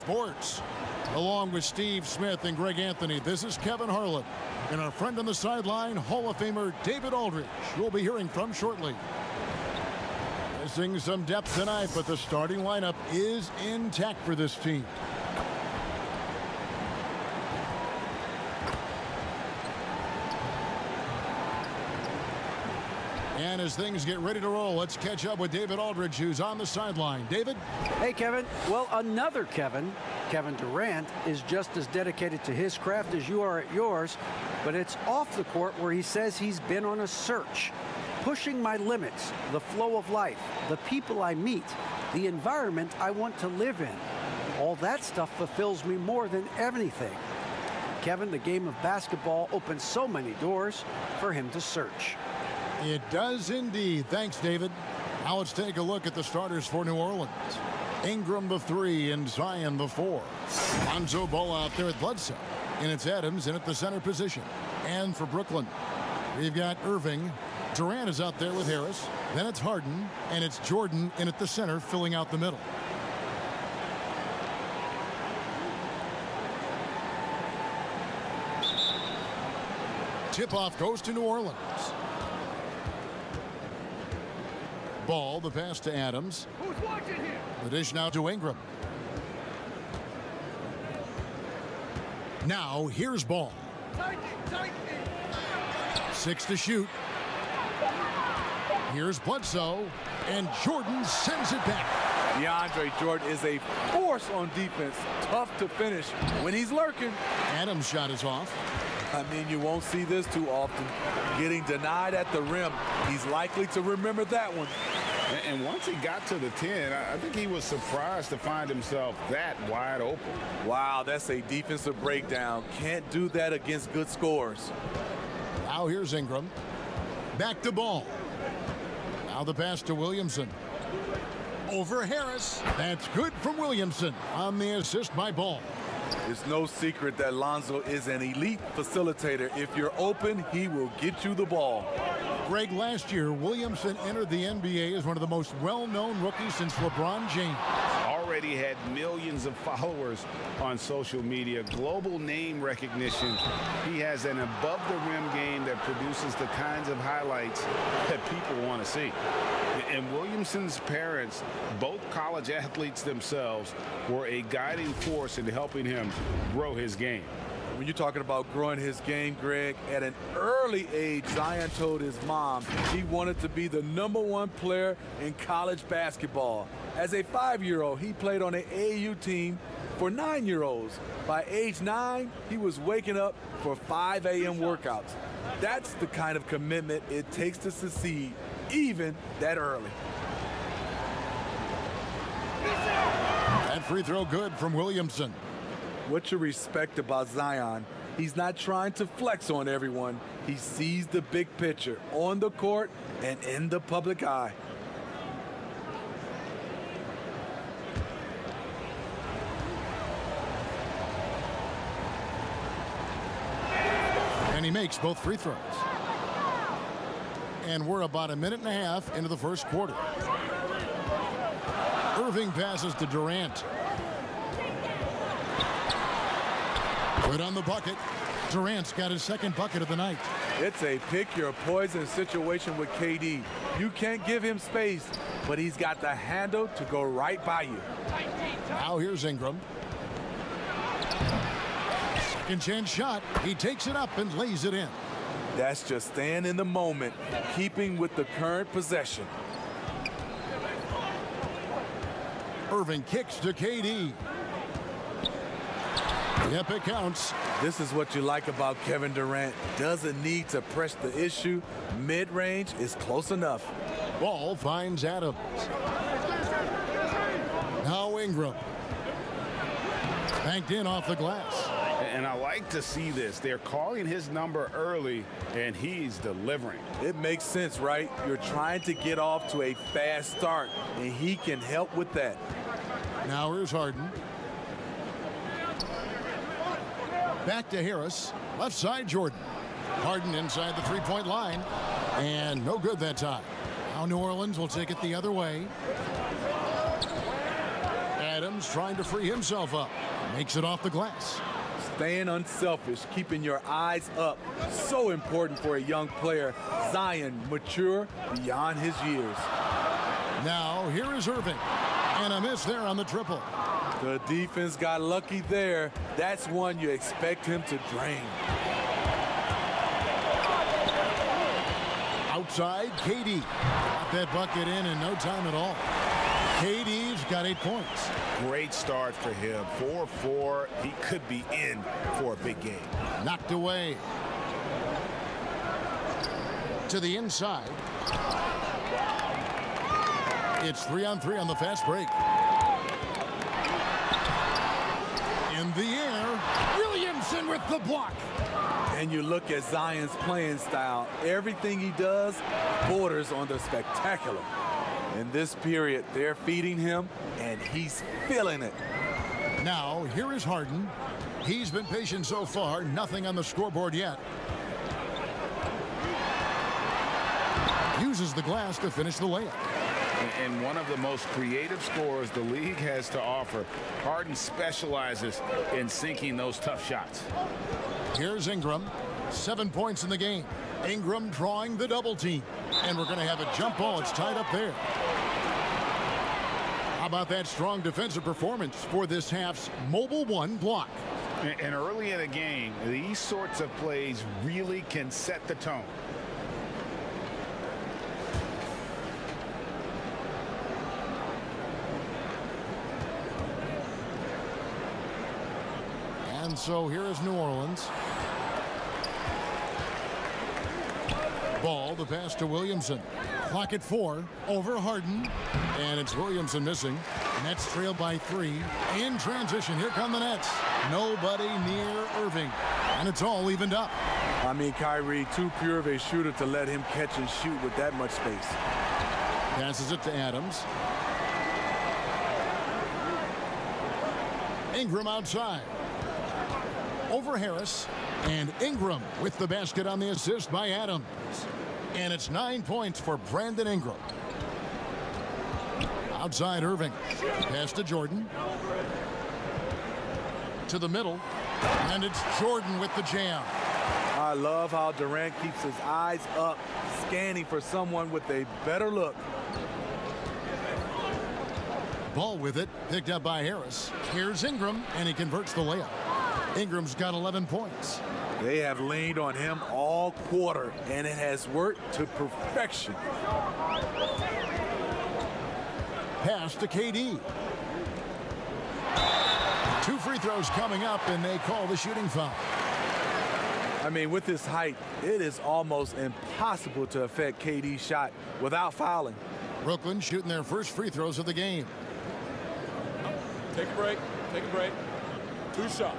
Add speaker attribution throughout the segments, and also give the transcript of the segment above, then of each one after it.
Speaker 1: Sports. Along with Steve Smith and Greg Anthony, this is Kevin Harlan. And our friend on the sideline, Hall of Famer David Aldridge, you'll be hearing from shortly. Missing some depth tonight, but the starting lineup is intact for this team. And as things get ready to roll, let's catch up with David Aldridge, who's on the sideline. David?
Speaker 2: Hey, Kevin. Well, another Kevin Durant, is just as dedicated to his craft as you are at yours, but it's off the court where he says he's been on a search, pushing my limits, the flow of life, the people I meet, the environment I want to live in. All that stuff fulfills me more than anything. Kevin, the game of basketball opens so many doors for him to search.
Speaker 1: It does indeed. Thanks, David. Now let's take a look at the starters for New Orleans. Ingram the 3 and Zion the 4. Lonzo Ball out there at Bledsoe. And it's Adams in at the center position. And for Brooklyn, we've got Irving. Durant is out there with Harris. Then it's Harden. And it's Jordan in at the center, filling out the middle. Tip-off goes to New Orleans. Ball, the pass to Adams.
Speaker 3: Who's watching here?
Speaker 1: The dish now to Ingram. Now here's Ball.
Speaker 3: Tighten.
Speaker 1: 6 to shoot. Here's Bledsoe, and Jordan sends it back.
Speaker 4: DeAndre Jordan is a force on defense. Tough to finish when he's lurking.
Speaker 1: Adams' shot is off.
Speaker 4: I mean, you won't see this too often. Getting denied at the rim. He's likely to remember that one.
Speaker 5: And once he got to the 10, I think he was surprised to find himself that wide open.
Speaker 4: Wow, that's a defensive breakdown. Can't do that against good scores.
Speaker 1: Now here's Ingram. Back to Ball. Now the pass to Williamson. Over Harris. That's good from Williamson on the assist by Ball.
Speaker 4: It's no secret that Lonzo is an elite facilitator. If you're open, he will get you the ball.
Speaker 1: Greg, last year, Williamson entered the NBA as one of the most well-known rookies since LeBron James.
Speaker 5: Already had millions of followers on social media, global name recognition. He has an above-the-rim game that produces the kinds of highlights that people want to see. And Williamson's parents, both college athletes themselves, were a guiding force in helping him grow his game.
Speaker 4: When you're talking about growing his game, Greg, at an early age, Zion told his mom he wanted to be the #1 player in college basketball. As a 5-year-old, he played on an AAU team for 9-year-olds. By age 9, he was waking up for 5 a.m. workouts. That's the kind of commitment it takes to succeed, even that early.
Speaker 1: That free throw good from Williamson.
Speaker 4: What you respect about Zion, he's not trying to flex on everyone. He sees the big picture on the court and in the public eye.
Speaker 1: And he makes both free throws. And we're about a minute and a half into the first quarter. Irving passes to Durant. Good on the bucket. Durant's got his second bucket of the night.
Speaker 4: It's a pick your poison situation with KD. You can't give him space, but he's got the handle to go right by you.
Speaker 1: Now here's Ingram. Second chance shot. He takes it up and lays it in.
Speaker 4: That's just staying in the moment, keeping with the current possession.
Speaker 1: Irving kicks to KD. Yep, it counts.
Speaker 4: This is what you like about Kevin Durant. Doesn't need to press the issue. Mid-range is close enough.
Speaker 1: Ball finds Adams. Now Ingram. Banked in off the glass.
Speaker 5: And I like to see this. They're calling his number early, and he's delivering.
Speaker 4: It makes sense, right? You're trying to get off to a fast start, and he can help with that.
Speaker 1: Now here's Harden. Back to Harris. Left side, Jordan. Harden inside the three-point line. And no good that time. Now New Orleans will take it the other way. Adams Williams trying to free himself up. Makes it off the glass.
Speaker 4: Staying unselfish, keeping your eyes up. So important for a young player. Zion, mature beyond his years.
Speaker 1: Now, here is Irving. And a miss there on the triple.
Speaker 4: The defense got lucky there. That's one you expect him to drain.
Speaker 1: Outside, KD. Got that bucket in no time at all. KD's got 8 points.
Speaker 5: Great start for him. 4-4. He could be in for a big game.
Speaker 1: Knocked away. To the inside. It's 3-on-3 on the fast break. In the air, Williamson with the block.
Speaker 4: And you look at Zion's playing style. Everything he does borders on the spectacular. In this period, they're feeding him, and he's feeling it.
Speaker 1: Now, here is Harden. He's been patient so far. Nothing on the scoreboard yet. Uses the glass to finish the layup.
Speaker 5: And one of the most creative scorers the league has to offer. Harden specializes in sinking those tough shots.
Speaker 1: Here's Ingram. 7 points in the game. Ingram drawing the double team. And we're going to have a jump ball. It's tied up there. How about that strong defensive performance for this half's Mobile One block?
Speaker 5: And early in the game, these sorts of plays really can set the tone.
Speaker 1: And so here is New Orleans. Ball, the pass to Williamson. Clock at 4, over Harden. And it's Williamson missing. Nets trail by 3. In transition, here come the Nets. Nobody near Irving. And it's all evened up.
Speaker 4: I mean, Kyrie, too pure of a shooter to let him catch and shoot with that much space.
Speaker 1: Passes it to Adams. Ingram outside. Over Harris. And Ingram with the basket on the assist by Adams. And it's 9 points for Brandon Ingram. Outside Irving. Pass to Jordan. To the middle. And it's Jordan with the jam.
Speaker 4: I love how Durant keeps his eyes up, scanning for someone with a better look.
Speaker 1: Ball with it. Picked up by Harris. Here's Ingram. And he converts the layup. Ingram's got 11 points.
Speaker 4: They have leaned on him all quarter, and it has worked to perfection.
Speaker 1: Pass to KD. 2 free throws coming up, and they call the shooting foul.
Speaker 4: I mean, with his height, it is almost impossible to affect KD's shot without fouling.
Speaker 1: Brooklyn shooting their first free throws of the game.
Speaker 3: Take a break. Take a break. 2 shots.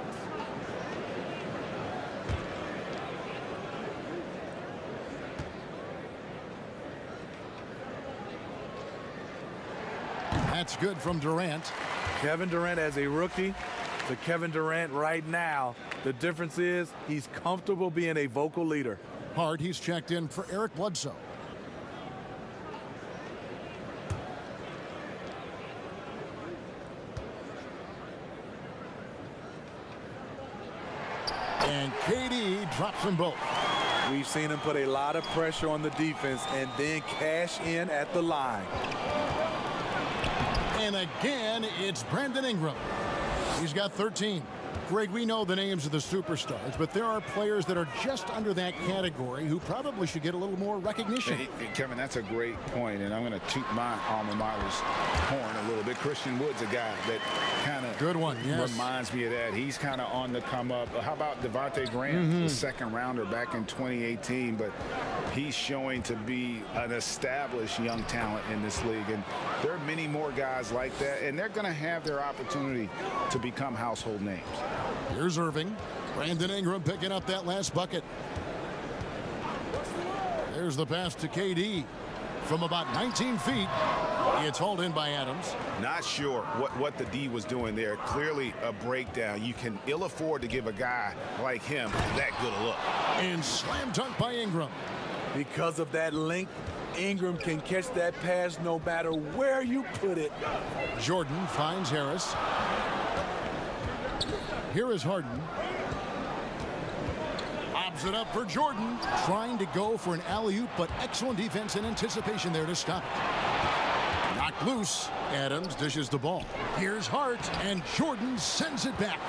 Speaker 1: That's good from Durant.
Speaker 4: Kevin Durant as a rookie to Kevin Durant right now. The difference is he's comfortable being a vocal leader.
Speaker 1: Hard, he's checked in for Eric Bledsoe. And KD drops them both.
Speaker 4: We've seen him put a lot of pressure on the defense and then cash in at the line.
Speaker 1: And again, it's Brandon Ingram. He's got 13. Greg, we know the names of the superstars, but there are players that are just under that category who probably should get a little more recognition.
Speaker 5: Hey, Kevin, that's a great point, and I'm going to toot my alma mater's horn a little bit. Christian Wood's a guy that kind of
Speaker 1: good one, yes.
Speaker 5: Reminds me of that. He's kind of on the come up. How about Devontae Graham, the second rounder back in 2018, but he's showing to be an established young talent in this league, and there are many more guys like that, and they're going to have their opportunity to become household names.
Speaker 1: Here's Irving. Brandon Ingram picking up that last bucket. There's the pass to KD. From about 19 feet, it's hauled in by Adams.
Speaker 5: Not sure what the D was doing there. Clearly a breakdown. You can ill afford to give a guy like him that good a look.
Speaker 1: And slam dunk by Ingram.
Speaker 4: Because of that length, Ingram can catch that pass no matter where you put it.
Speaker 1: Jordan finds Harris. Here is Harden. Lobs it up for Jordan. Trying to go for an alley-oop, but excellent defense and anticipation there to stop it. Knocked loose. Adams dishes the ball. Here's Hart, and Jordan sends it back.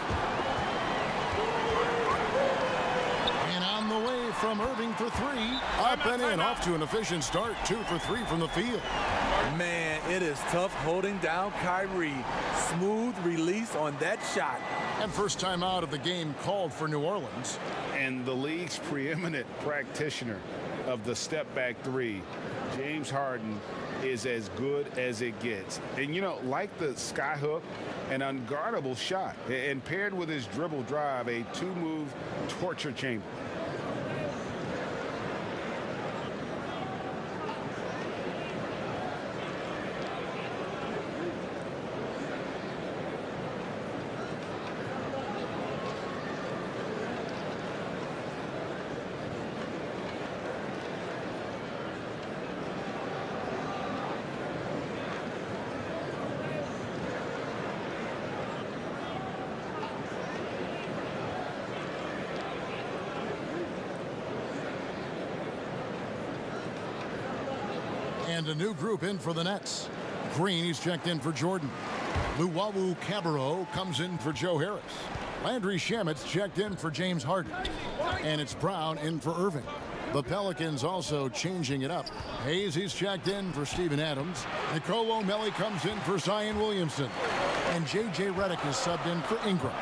Speaker 1: And on the way from Irving for three. Up and in, off to an efficient start. 2 for 3 from the field.
Speaker 4: Man, it is tough holding down Kyrie. Smooth release on that shot.
Speaker 1: And first time out of the game called for New Orleans.
Speaker 5: And the league's preeminent practitioner of the step-back three, James Harden, is as good as it gets. And, you know, like the skyhook, an unguardable shot. And paired with his dribble drive, a two-move torture chamber.
Speaker 1: And a new group in for the Nets. Green, he's checked in for Jordan. Luwawu Cabarro comes in for Joe Harris. Landry Shamit's checked in for James Harden. And it's Brown in for Irving. The Pelicans also changing it up. Hayes, he's checked in for Steven Adams. Nicolo O'Malley comes in for Zion Williamson. And J.J. Redick is subbed in for Ingram.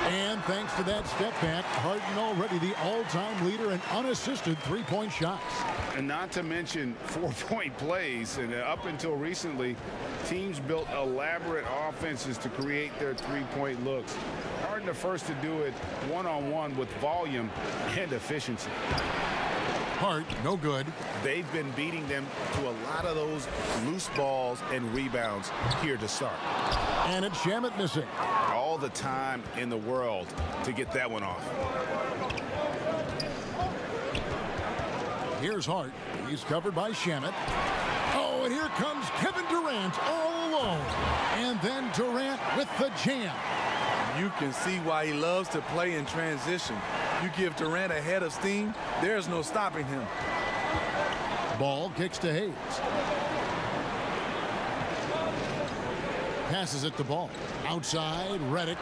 Speaker 1: And thanks to that step back, Harden already the all-time leader in unassisted three-point shots.
Speaker 5: And not to mention 4-point plays. And up until recently, teams built elaborate offenses to create their three-point looks. Harden the first to do it one-on-one with volume and efficiency.
Speaker 1: Hart, no good.
Speaker 5: They've been beating them to a lot of those loose balls and rebounds here to start.
Speaker 1: And it's Shamet missing.
Speaker 5: All the time in the world to get that one off.
Speaker 1: Here's Hart. He's covered by Shamet. Oh, and here comes Kevin Durant all alone. And then Durant with the jam.
Speaker 4: You can see why he loves to play in transition. You give Durant a head of steam, there's no stopping him.
Speaker 1: Ball kicks to Hayes. Passes it to Ball. Outside, Redick.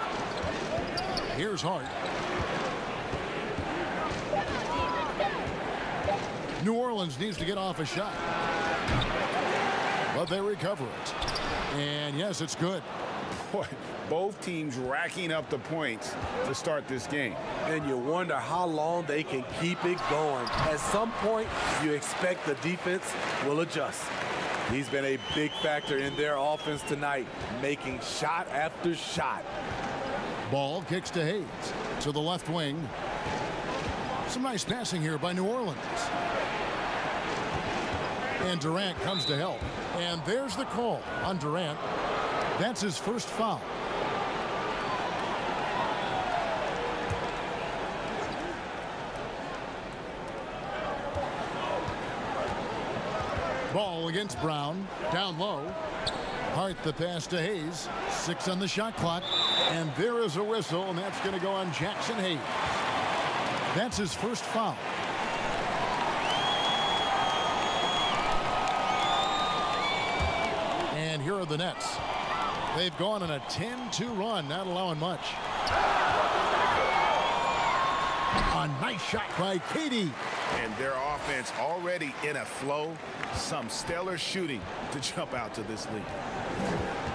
Speaker 1: Here's Hart. New Orleans needs to get off a shot. But they recover it. And yes, it's good.
Speaker 5: Boy, both teams racking up the points to start this game.
Speaker 4: And you wonder how long they can keep it going. At some point, you expect the defense will adjust. He's been a big factor in their offense tonight, making shot after shot.
Speaker 1: Ball kicks to Hayes. To the left wing. Some nice passing here by New Orleans. And Durant comes to help. And there's the call on Durant. That's his first foul. Ball against Brown. Down low. Hart the pass to Hayes. 6 on the shot clock. And there is a whistle, and that's going to go on Jackson Hayes. That's his first foul. And here are the Nets. They've gone on a 10-2 run, not allowing much. A nice shot by Katie.
Speaker 5: And their offense already in a flow. Some stellar shooting to jump out to this league.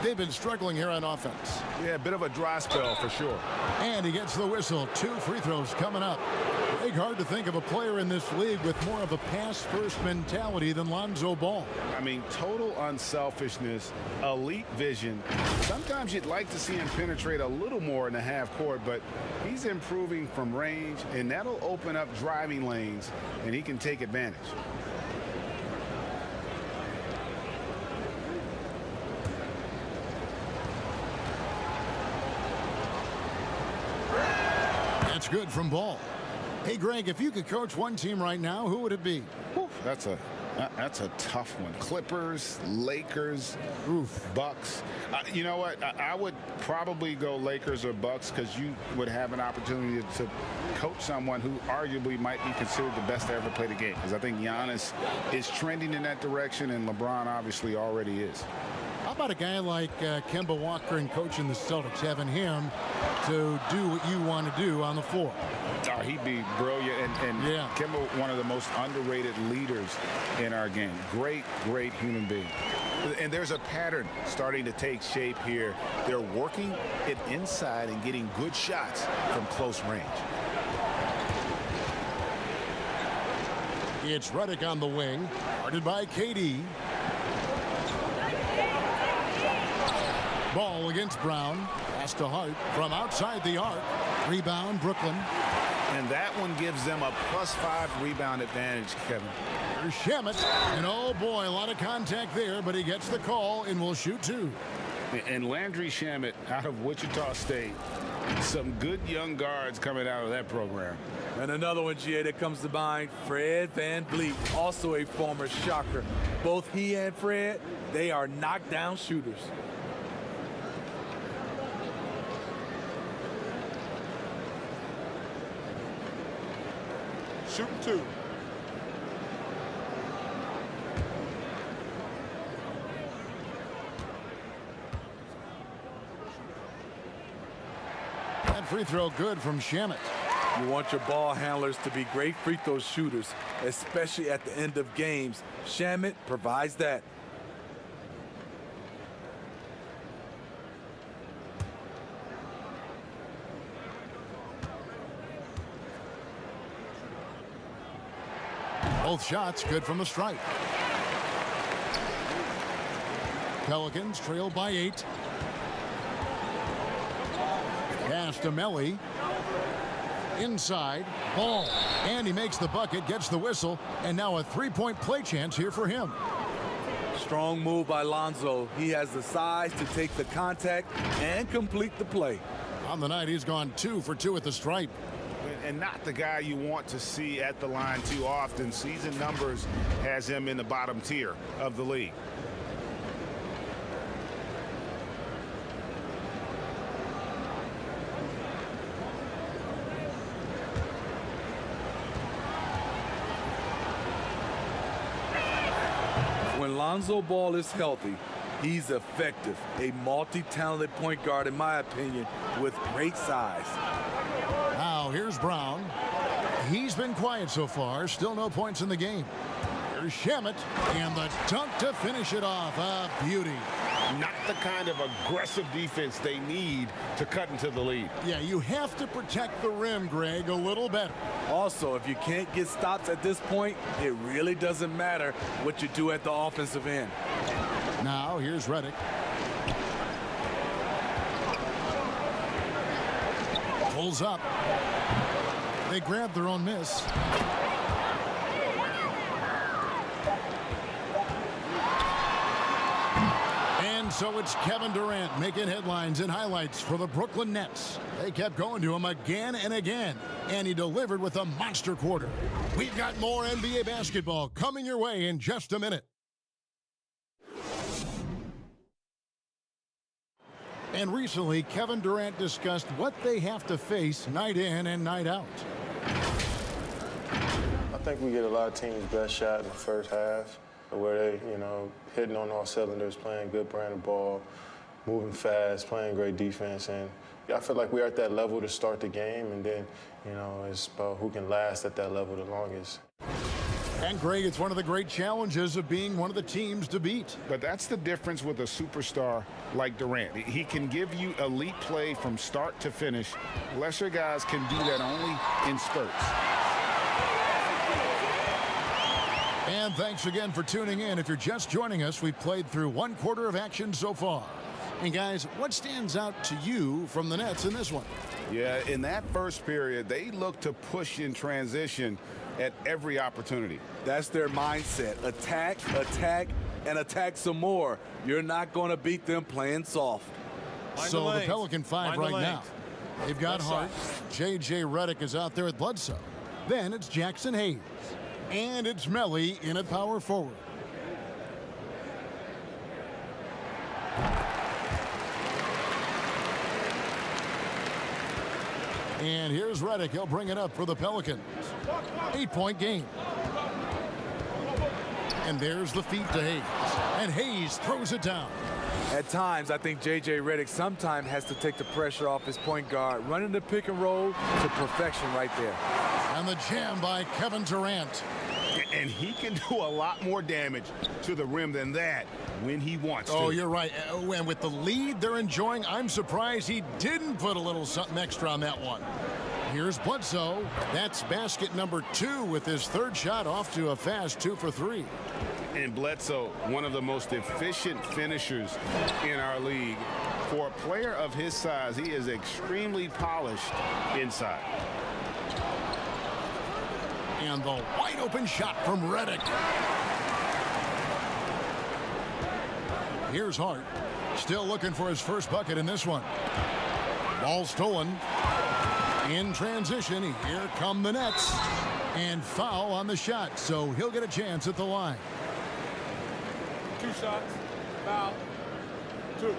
Speaker 1: They've been struggling here on offense.
Speaker 5: Yeah, a bit of a dry spell for sure.
Speaker 1: And he gets the whistle. 2 free throws coming up. Big hard to think of a player in this league with more of a pass-first mentality than Lonzo Ball.
Speaker 5: I mean, total unselfishness, elite vision. Sometimes you'd like to see him penetrate a little more in the half court, but he's improving from range, and that'll open up driving lanes, and he can take advantage.
Speaker 1: That's good from Ball. Hey, Greg, if you could coach one team right now, who would it be?
Speaker 5: Whew, that's a That's a tough one. Clippers, Lakers, Bucks. You know what? I would probably go Lakers or Bucks because you would have an opportunity to coach someone who arguably might be considered the best to ever play the game. Because I think Giannis is trending in that direction, and LeBron obviously already is.
Speaker 1: How about a guy like Kemba Walker and coaching the Celtics, having him to do what you want to do on the floor?
Speaker 5: Oh, he'd be brilliant. And
Speaker 1: yeah.
Speaker 5: Kemba, one of the most underrated leaders in our game. Great, great human being. And there's a pattern starting to take shape here. They're working it inside and getting good shots from close range.
Speaker 1: It's Redick on the wing, guarded by KD. Ball against Brown. Pass to Hart from outside the arc. Rebound, Brooklyn.
Speaker 5: And that one gives them a +5 rebound advantage, Kevin.
Speaker 1: Here's Shamet. And oh boy, a lot of contact there, but he gets the call and will shoot 2.
Speaker 5: And Landry Shamet out of Wichita State. Some good young guards coming out of that program.
Speaker 4: And another one, GA, that comes to mind, Fred VanVleet, also a former Shocker. Both he and Fred, they are knockdown shooters.
Speaker 3: Shooting 2.
Speaker 1: That free throw good from Shamet.
Speaker 4: You want your ball handlers to be great free throw shooters, especially at the end of games. Shamet provides that.
Speaker 1: Both shots good from the stripe. Pelicans trail by 8. Pass to Melly. Inside. Ball. And he makes the bucket, gets the whistle, and now a three-point play chance here for him.
Speaker 4: Strong move by Lonzo. He has the size to take the contact and complete the play.
Speaker 1: On the night, he's gone 2 for 2 at the stripe.
Speaker 5: And not the guy you want to see at the line too often. Season numbers has him in the bottom tier of the league.
Speaker 4: When Lonzo Ball is healthy, he's effective. A multi-talented point guard, in my opinion, with great size.
Speaker 1: Now, here's Brown. He's been quiet so far. Still no points in the game. Here's Shamet. And the dunk to finish it off. A beauty.
Speaker 5: Not the kind of aggressive defense they need to cut into the lead.
Speaker 1: Yeah, you have to protect the rim, Greg, a little better.
Speaker 4: Also, if you can't get stops at this point, it really doesn't matter what you do at the offensive end.
Speaker 1: Now, here's Redick. Pulls up. They grab their own miss. And so it's Kevin Durant making headlines and highlights for the Brooklyn Nets. They kept going to him again and again, and he delivered with a monster quarter. We've got more NBA basketball coming your way in just a minute. And recently, Kevin Durant discussed what they have to face night in and night out.
Speaker 6: I think we get a lot of teams' best shot in the first half, where they, hitting on all cylinders, playing good brand of ball, moving fast, playing great defense. And I feel like we're at that level to start the game, and then, it's about who can last at that level the longest.
Speaker 1: And Greg, it's one of the great challenges of being one of the teams to beat.
Speaker 5: But that's the difference with a superstar like Durant. He can give you elite play from start to finish. Lesser guys can do that only in spurts.
Speaker 1: And thanks again for tuning in. If you're just joining us, we've played through 1/4 of action so far. And guys, what stands out to you from the Nets in this one?
Speaker 5: Yeah, in that first period, they looked to push in transition at every opportunity.
Speaker 4: That's their mindset. Attack, attack, and attack some more. You're not going to beat them playing soft.
Speaker 1: So the Pelican 5 right now. They've got Hart. J.J. Redick is out there at Bledsoe. Then it's Jackson Hayes. And it's Melly in at power forward. And here's Redick. He'll bring it up for the Pelicans. 8-point game. And there's the feed to Hayes. And Hayes throws it down.
Speaker 4: At times, I think J.J. Redick sometimes has to take the pressure off his point guard, running the pick and roll to perfection right there.
Speaker 1: And the jam by Kevin Durant.
Speaker 5: And he can do a lot more damage to the rim than that when he wants to.
Speaker 1: Oh, you're right. And with the lead they're enjoying, I'm surprised he didn't put a little something extra on that one. Here's Bledsoe. That's basket number 2 with his third shot off to a fast 2 for 3.
Speaker 5: And Bledsoe, one of the most efficient finishers in our league. For a player of his size, he is extremely polished inside.
Speaker 1: And the wide open shot from Redick. Here's Hart. Still looking for his first bucket in this one. Ball stolen. In transition, here come the Nets. And foul on the shot, so he'll get a chance at the line.
Speaker 3: 2 shots. Foul. 2.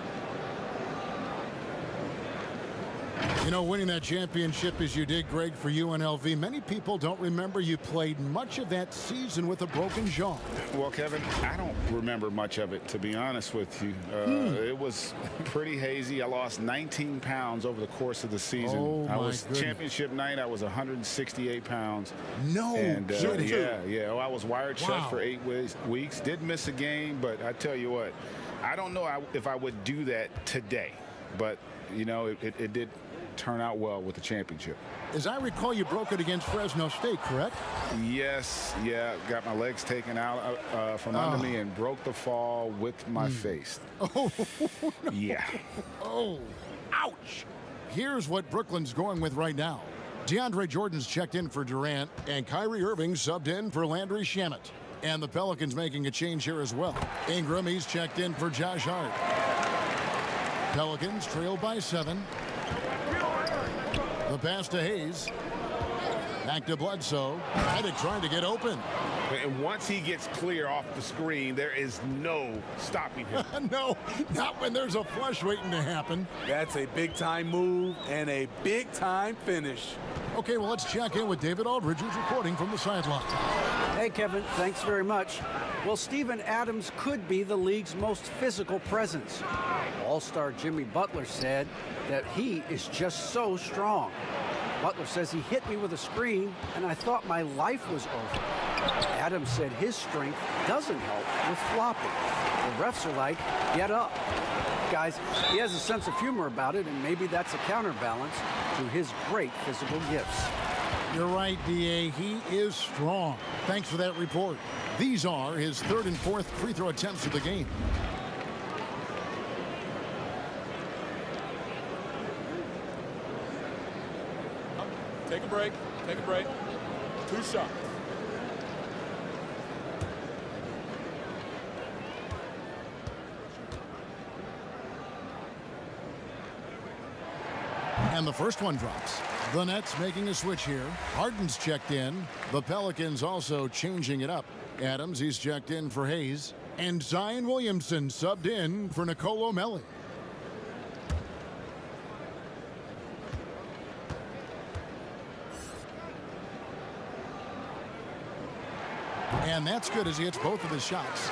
Speaker 1: You know, winning that championship as you did, Greg, for UNLV, many people don't remember you played much of that season with a broken jaw.
Speaker 5: Well, Kevin, I don't remember much of it, to be honest with you. It was pretty hazy. I lost 19 pounds over the course of the season.
Speaker 1: Oh,
Speaker 5: I
Speaker 1: my
Speaker 5: was
Speaker 1: goodness.
Speaker 5: championship night. I was 168 pounds.
Speaker 1: No
Speaker 5: And
Speaker 1: kidding.
Speaker 5: yeah. Oh, I was wired shut
Speaker 1: Wow.
Speaker 5: for 8 weeks. Didn't miss a game, but I tell you what, I don't know if I would do that today. But, you know, it did turn out well with the championship.
Speaker 1: As I recall, you broke it against Fresno State, correct?
Speaker 5: Yes, yeah, got my legs taken out from under me and broke the fall with my face.
Speaker 1: Oh, no.
Speaker 5: Yeah.
Speaker 1: Oh, ouch. Here's what Brooklyn's going with right now. DeAndre Jordan's checked in for Durant, and Kyrie Irving subbed in for Landry Shamet. And the Pelicans making a change here as well. Ingram, he's checked in for Josh Hart. Pelicans trail by 7. The pass to Hayes. Back to Bledsoe. Redick trying to get open.
Speaker 5: And once he gets clear off the screen, there is no stopping him.
Speaker 1: No, not when there's a flush waiting to happen.
Speaker 4: That's a big-time move and a big-time finish.
Speaker 1: Okay, well, let's check in with David Aldridge, who's reporting from the sideline.
Speaker 2: Hey, Kevin, thanks very much. Well, Steven Adams could be the league's most physical presence. All-star Jimmy Butler said that he is just so strong. Butler says he hit me with a screen, and I thought my life was over. Adams said his strength doesn't help with flopping. The refs are like, get up. Guys, he has a sense of humor about it, and maybe that's a counterbalance to his great physical gifts.
Speaker 1: You're right, D.A. He is strong. Thanks for that report. These are his 3rd and 4th free throw attempts of the game.
Speaker 3: Take a break. Take a break. 2 shots.
Speaker 1: And the first one drops. The Nets making a switch here. Harden's checked in. The Pelicans also changing it up. Adams, he's checked in for Hayes. And Zion Williamson subbed in for Nicolo Melli. And that's good as he hits both of his shots.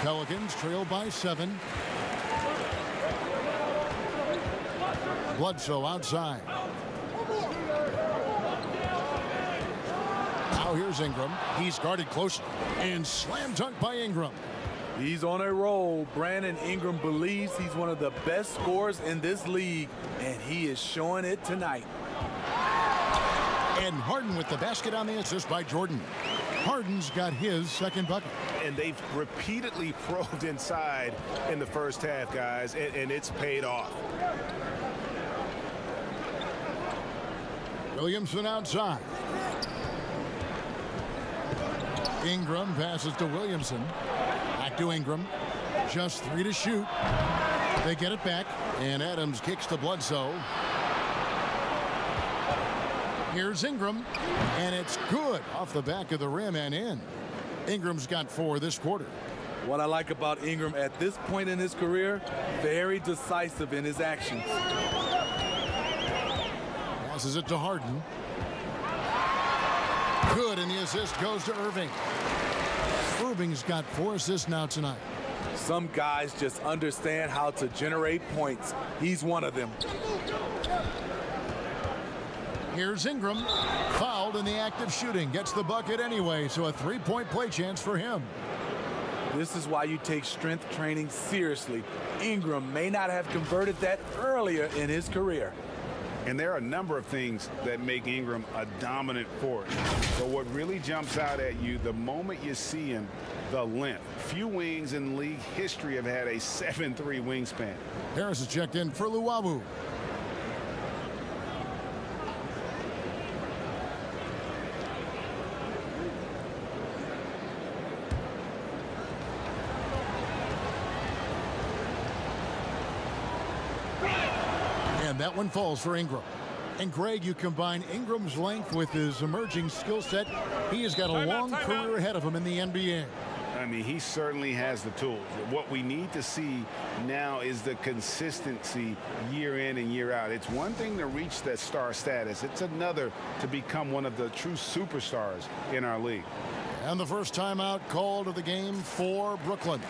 Speaker 1: Pelicans trail by 7. Bledsoe outside. Now here's Ingram. He's guarded closely. And slam dunk by Ingram.
Speaker 4: He's on a roll. Brandon Ingram believes he's one of the best scorers in this league, and he is showing it tonight.
Speaker 1: And Harden with the basket on the assist by Jordan. Harden's got his second bucket.
Speaker 5: And they've repeatedly probed inside in the first half, guys, and it's paid off.
Speaker 1: Williamson outside. Ingram passes to Williamson. Back to Ingram. Just 3 to shoot. They get it back, and Adams kicks to Bledsoe. Here's Ingram, and it's good off the back of the rim and in. Ingram's got 4 this quarter.
Speaker 4: What I like about Ingram at this point in his career, very decisive in his actions.
Speaker 1: Passes it to Harden. Good, and the assist goes to Irving. Irving's got 4 assists now tonight.
Speaker 4: Some guys just understand how to generate points. He's one of them.
Speaker 1: Here's Ingram, fouled in the act of shooting. Gets the bucket anyway, so a 3-point play chance for him.
Speaker 4: This is why you take strength training seriously. Ingram may not have converted that earlier in his career.
Speaker 5: And there are a number of things that make Ingram a dominant force. But what really jumps out at you the moment you see him, the length. Few wings in league history have had a 7'3" wingspan.
Speaker 1: Harris is checked in for Luwawu. And that one falls for Ingram. And Greg, you combine Ingram's length with his emerging skill set. He has got a long career ahead of him in the NBA.
Speaker 5: I mean, he certainly has the tools. What we need to see now is the consistency year in and year out. It's one thing to reach that star status. It's another to become one of the true superstars in our league.
Speaker 1: And the first timeout called of the game for Brooklyn.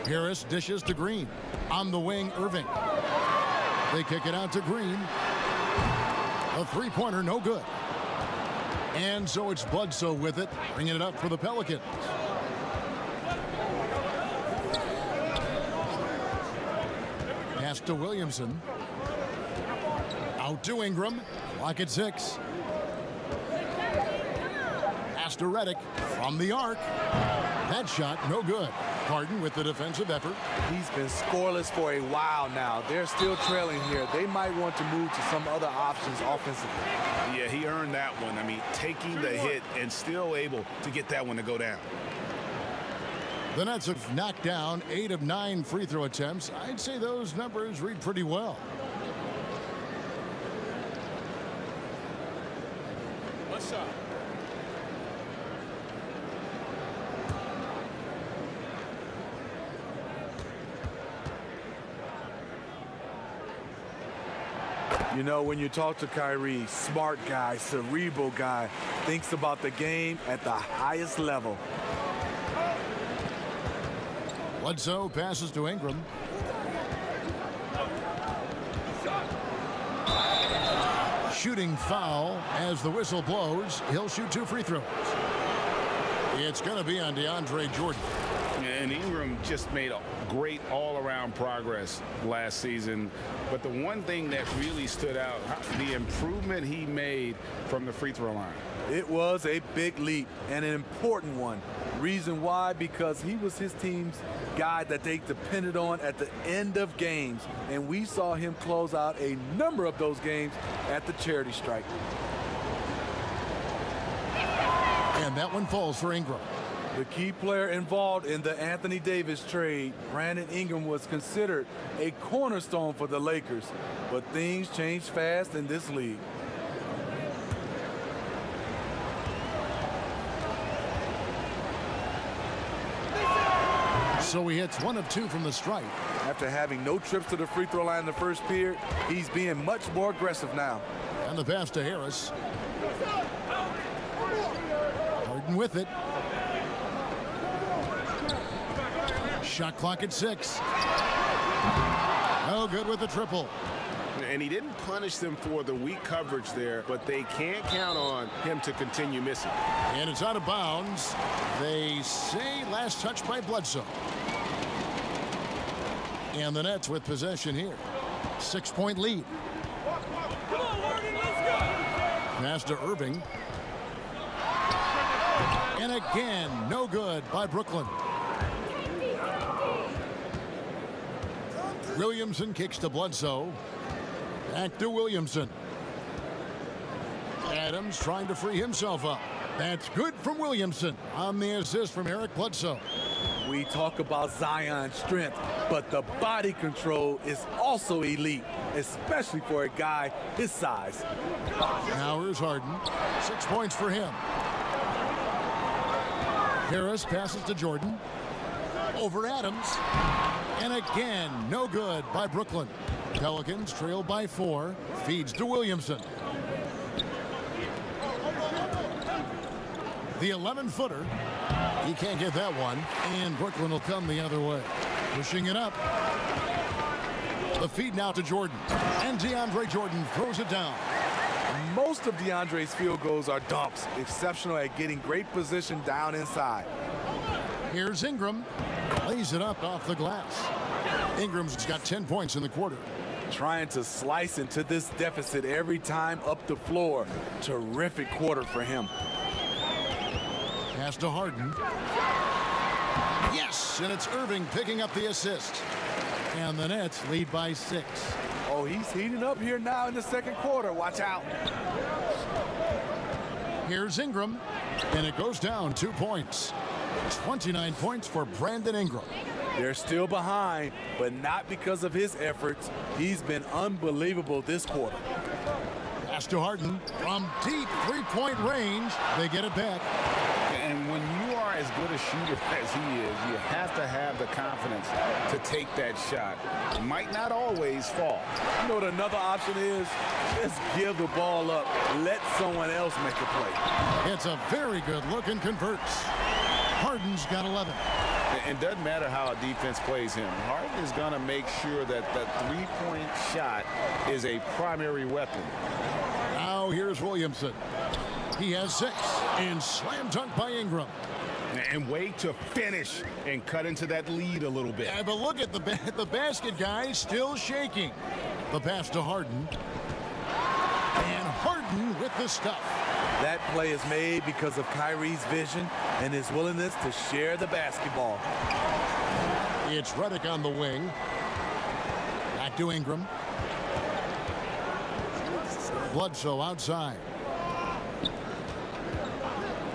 Speaker 1: Harris dishes to Green. On the wing, Irving. They kick it out to Green. A 3-pointer, no good. And so it's Bledsoe with it, bringing it up for the Pelicans. Pass to Williamson. Out to Ingram. Clock at 6. Pass to Redick from the arc. That shot, no good. Harden with the defensive effort.
Speaker 4: He's been scoreless for a while now. They're still trailing here. They might want to move to some other options offensively.
Speaker 5: Yeah, he earned that one. I mean, taking the hit and still able to get that one to go down.
Speaker 1: The Nets have knocked down 8 of 9 free throw attempts. I'd say those numbers read pretty well.
Speaker 3: One shot.
Speaker 4: You know, when you talk to Kyrie, smart guy, cerebral guy, thinks about the game at the highest level.
Speaker 1: Bledsoe passes to Ingram. Shooting foul as the whistle blows. He'll shoot 2 free throws. It's going to be on DeAndre Jordan.
Speaker 5: And Ingram just made a great all-around progress last season. But the one thing that really stood out, the improvement he made from the free throw line.
Speaker 4: It was a big leap and an important one. Reason why? Because he was his team's guy that they depended on at the end of games. And we saw him close out a number of those games at the charity strike.
Speaker 1: And that one falls for Ingram.
Speaker 4: The key player involved in the Anthony Davis trade, Brandon Ingram, was considered a cornerstone for the Lakers. But things change fast in this league.
Speaker 1: So he hits 1 of 2 from the stripe.
Speaker 4: After having no trips to the free throw line in the first period, he's being much more aggressive now.
Speaker 1: And the pass to Harris. Harden with it. Shot clock at 6. No good with the triple.
Speaker 5: And he didn't punish them for the weak coverage there, but they can't count on him to continue missing.
Speaker 1: And it's out of bounds. They say last touch by Bledsoe. And the Nets with possession here. 6-point lead. Pass to Irving. And again, no good by Brooklyn. Williamson kicks to Bledsoe. Back to Williamson. Adams trying to free himself up. That's good from Williamson on the assist from Eric Bledsoe.
Speaker 4: We talk about Zion's strength, but the body control is also elite, especially for a guy his size.
Speaker 1: Now here's Harden. 6 points for him. Harris passes to Jordan. Over Adams. And again, no good by Brooklyn. Pelicans trail by 4. Feeds to Williamson. The 11-footer. He can't get that one. And Brooklyn will come the other way. Pushing it up. The feed now to Jordan. And DeAndre Jordan throws it down.
Speaker 4: Most of DeAndre's field goals are dumps, exceptional at getting great position down inside.
Speaker 1: Here's Ingram. Lays it up off the glass. Ingram's got 10 points in the quarter.
Speaker 4: Trying to slice into this deficit every time up the floor. Terrific quarter for him.
Speaker 1: Pass to Harden. Yes, and it's Irving picking up the assist. And the Nets lead by 6.
Speaker 4: Oh, he's heating up here now in the second quarter. Watch out.
Speaker 1: Here's Ingram. And it goes down 2 points. 29 points for Brandon Ingram.
Speaker 4: They're still behind, but not because of his efforts. He's been unbelievable this quarter.
Speaker 1: Pass to Harden. From deep three-point range, they get it back.
Speaker 5: And when you are as good a shooter as he is, you have to have the confidence to take that shot. It might not always fall.
Speaker 4: You know what another option is? Just give the ball up. Let someone else make a play.
Speaker 1: It's a very good look and converts. Harden's got 11.
Speaker 5: And it doesn't matter how a defense plays him. Harden is going to make sure that that three-point shot is a primary weapon.
Speaker 1: Now here's Williamson. He has 6. And slam dunk by Ingram.
Speaker 5: And way to finish and cut into that lead a little bit.
Speaker 1: Yeah, but look at the basket, guys, still shaking. The pass to Harden. And Harden with the stuff.
Speaker 4: That play is made because of Kyrie's vision and his willingness to share the basketball.
Speaker 1: It's Redick on the wing. Back to Ingram. Bledsoe outside.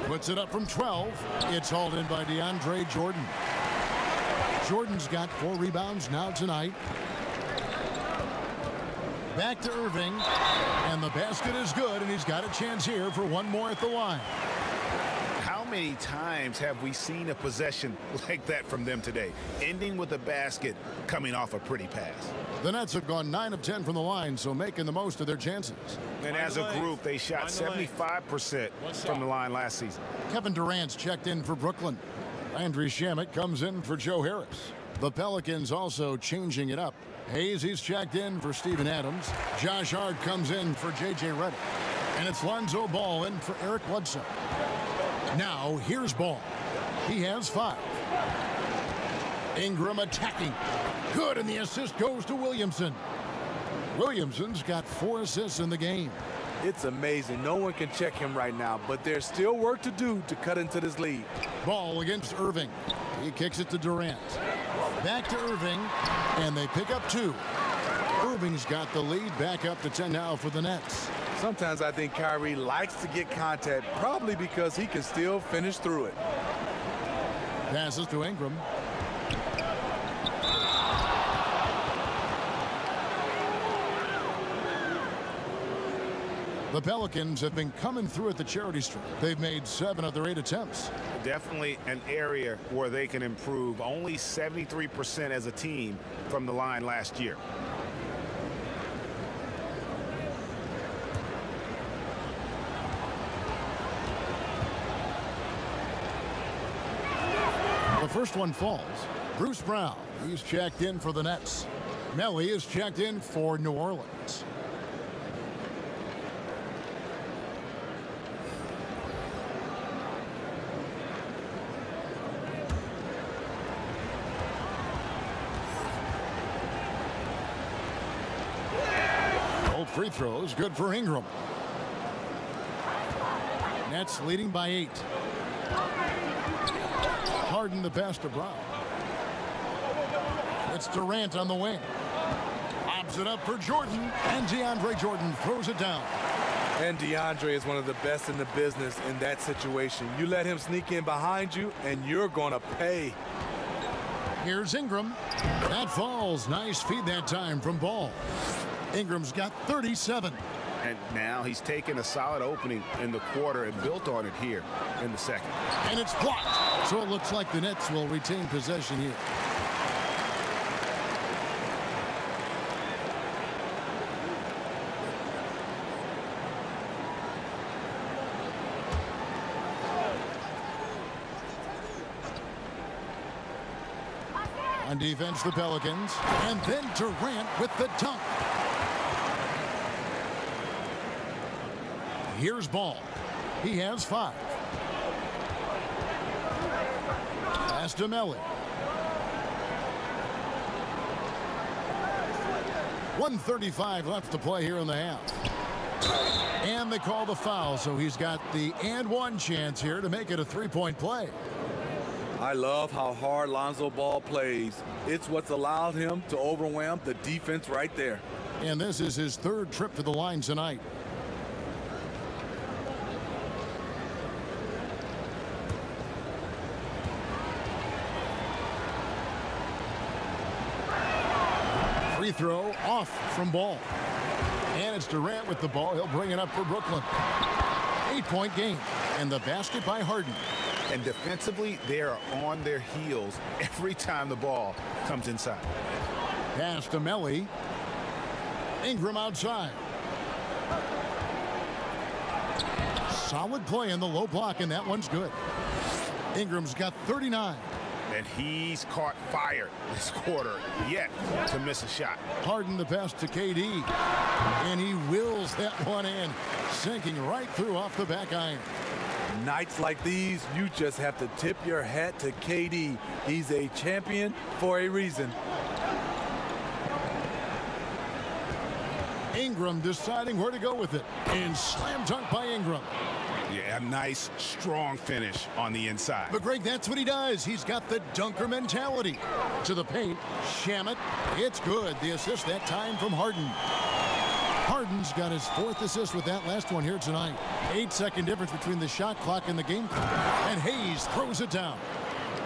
Speaker 1: Puts it up from 12. It's hauled in by DeAndre Jordan. Jordan's got 4 rebounds now tonight. Back to Irving. And the basket is good, and he's got a chance here for one more at the line.
Speaker 5: How many times have we seen a possession like that from them today, ending with a basket coming off a pretty pass?
Speaker 1: The Nets have gone 9 of 10 from the line, so making the most of their chances.
Speaker 5: And as a group, they shot 75% from the line last season.
Speaker 1: Kevin Durant's checked in for Brooklyn. Landry Shamet comes in for Joe Harris. The Pelicans also changing it up. He's checked in for Steven Adams. Josh Hart comes in for J.J. Redick. And it's Lonzo Ball in for Eric Bledsoe. Now, here's Ball. He has 5. Ingram attacking. Good, and the assist goes to Williamson. Williamson's got 4 assists in the game.
Speaker 4: It's amazing. No one can check him right now, but there's still work to do to cut into this lead.
Speaker 1: Ball against Irving. He kicks it to Durant. Back to Irving, and they pick up 2. Irving's got the lead, back up to 10 now for the Nets.
Speaker 4: Sometimes I think Kyrie likes to get contact, probably because he can still finish through it.
Speaker 1: Passes to Ingram. The Pelicans have been coming through at the charity stripe. They've made 7 of their 8 attempts.
Speaker 5: Definitely an area where they can improve. Only 73% as a team from the line last year. The
Speaker 1: first one falls. Bruce Brown, he's checked in for the Nets. Melly is checked in for New Orleans. Both free throws good for Ingram. Nets leading by 8. Harden the pass to Brown. It's Durant on the wing. Lobs it up for Jordan, and DeAndre Jordan throws it down.
Speaker 4: And DeAndre is one of the best in the business in that situation. You let him sneak in behind you, and you're going to pay.
Speaker 1: Here's Ingram. That falls. Nice feed that time from Ball. Ingram's got 37.
Speaker 5: And now he's taken a solid opening in the quarter and built on it here in the second.
Speaker 1: And it's blocked. So it looks like the Nets will retain possession here. On defense, the Pelicans. And then Durant with the dunk. Here's Ball. He has 5. Pass to Melly. 1:35 left to play here in the half. And they call the foul, so he's got the and one chance here to make it a 3-point play.
Speaker 4: I love how hard Lonzo Ball plays. It's what's allowed him to overwhelm the defense right there.
Speaker 1: And this is his 3rd trip to the line tonight. Free throw off from Ball. And it's Durant with the ball. He'll bring it up for Brooklyn. 8-point game. And the basket by Harden.
Speaker 5: And defensively, they are on their heels every time the ball comes inside.
Speaker 1: Pass to Melly. Ingram outside. Solid play in the low block, and that one's good. Ingram's got 39.
Speaker 5: And he's caught fire this quarter yet to miss a shot.
Speaker 1: Harden the pass to KD. And he wills that one in, sinking right through off the back iron.
Speaker 4: Nights like these, you just have to tip your hat to KD. He's a champion for a reason.
Speaker 1: Ingram deciding where to go with it. And slam dunk by Ingram.
Speaker 5: Yeah, a nice, strong finish on the inside.
Speaker 1: But Greg, that's what he does. He's got the dunker mentality. To the paint, Shamet. It's good. The assist that time from Harden. Harden's got his 4th assist with that last one here tonight. 8-second difference between the shot clock and the game clock. And Hayes throws it down.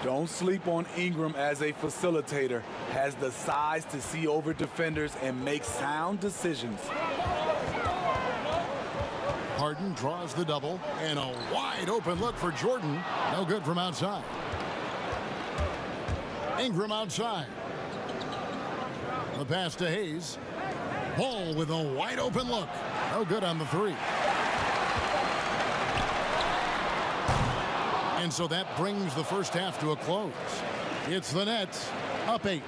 Speaker 4: Don't sleep on Ingram as a facilitator. Has the size to see over defenders and make sound decisions.
Speaker 1: Harden draws the double, and a wide open look for Jordan. No good from outside. Ingram outside. The pass to Hayes. Ball with a wide open look. No good on the 3. And so that brings the first half to a close. It's the Nets up 8.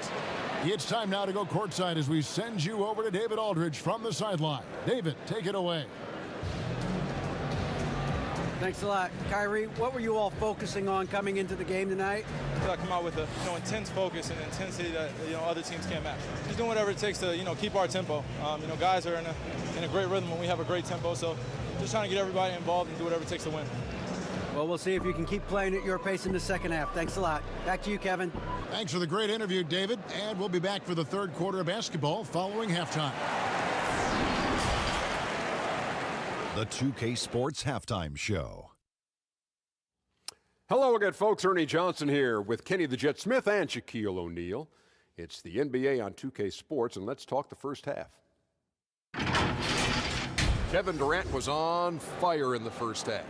Speaker 1: It's time now to go courtside as we send you over to David Aldridge from the sideline. David, take it away.
Speaker 2: Thanks a lot. Kyrie, what were you all focusing on coming into the game tonight?
Speaker 7: I feel like I come out with a intense focus and intensity that other teams can't match. Just doing whatever it takes to keep our tempo. Guys are in a great rhythm when we have a great tempo. So just trying to get everybody involved and do whatever it takes to win.
Speaker 2: Well, we'll see if you can keep playing at your pace in the second half. Thanks a lot. Back to you, Kevin.
Speaker 1: Thanks for the great interview, David. And we'll be back for the 3rd quarter of basketball following halftime.
Speaker 8: The 2K Sports Halftime Show.
Speaker 9: Hello again, folks. Ernie Johnson here with Kenny the Jet Smith and Shaquille O'Neal. It's the NBA on 2K Sports, and let's talk the first half. Kevin Durant was on fire in the first half.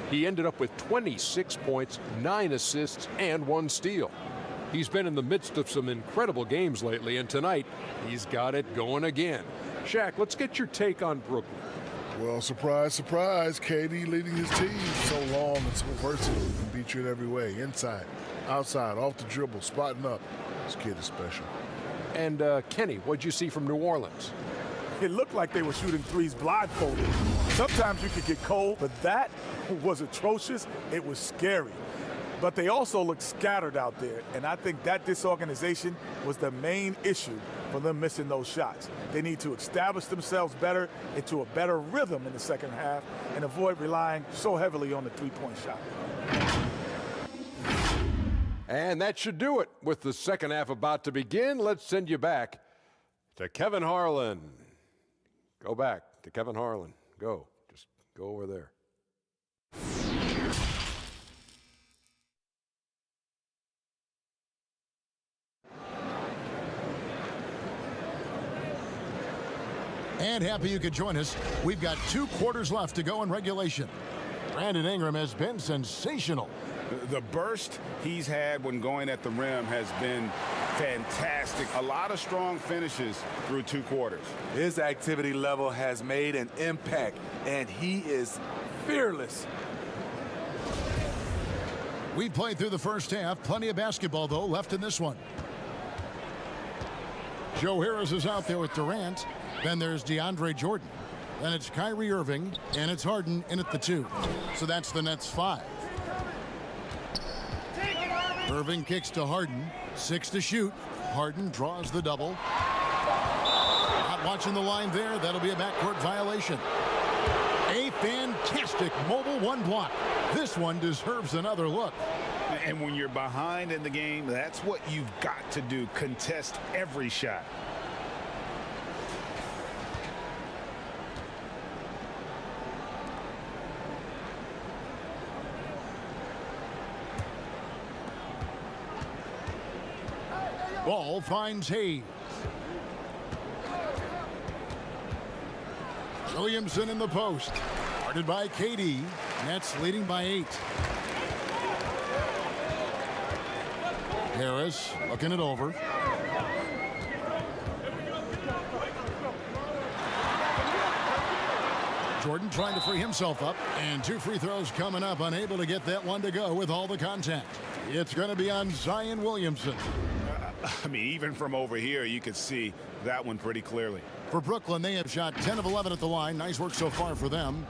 Speaker 9: He ended up with 26 points, 9 assists, and 1 steal. He's been in the midst of some incredible games lately, and tonight he's got it going again. Shaq, let's get your take on Brooklyn.
Speaker 10: Well, surprise, surprise, KD leading his team so long and so versatile. He can beat you in every way, inside Outside, off the dribble, spotting up. This kid is special.
Speaker 9: And Kenny, what'd you see from New Orleans?
Speaker 11: It looked like they were shooting threes blindfolded. Sometimes you could get cold, but that was atrocious. It was scary. But they also looked scattered out there, and I think that disorganization was the main issue for them missing those shots. They need to establish themselves better into a better rhythm in the second half and avoid relying so heavily on the three-point shot.
Speaker 9: And that should do it. With the second half about to begin, let's send you back to Kevin Harlan. Go back to Kevin Harlan. Go. Just go over there.
Speaker 1: And happy you could join us. We've got 2 quarters left to go in regulation. Brandon Ingram has been sensational.
Speaker 5: The burst he's had when going at the rim has been fantastic. A lot of strong finishes through 2 quarters.
Speaker 4: His activity level has made an impact, and he is fearless.
Speaker 1: We played through the first half. Plenty of basketball, though, left in this one. Joe Harris is out there with Durant. Then there's DeAndre Jordan. Then it's Kyrie Irving, and it's Harden in at the 2. So that's the Nets' 5. Irving kicks to Harden. 6 to shoot. Harden draws the double. Not watching the line there. That'll be a backcourt violation. A fantastic mobile 1 block. This one deserves another look.
Speaker 5: And when you're behind in the game, that's what you've got to do. Contest every shot.
Speaker 1: Ball finds Hayes. Williamson in the post. Guarded by KD. Nets leading by 8. Harris looking it over. Jordan trying to free himself up. And 2 free throws coming up. Unable to get that one to go with all the contact. It's going to be on Zion Williamson.
Speaker 5: I mean, even from over here, you could see that one pretty clearly.
Speaker 1: For Brooklyn, they have shot 10 of 11 at the line. Nice work so far for them.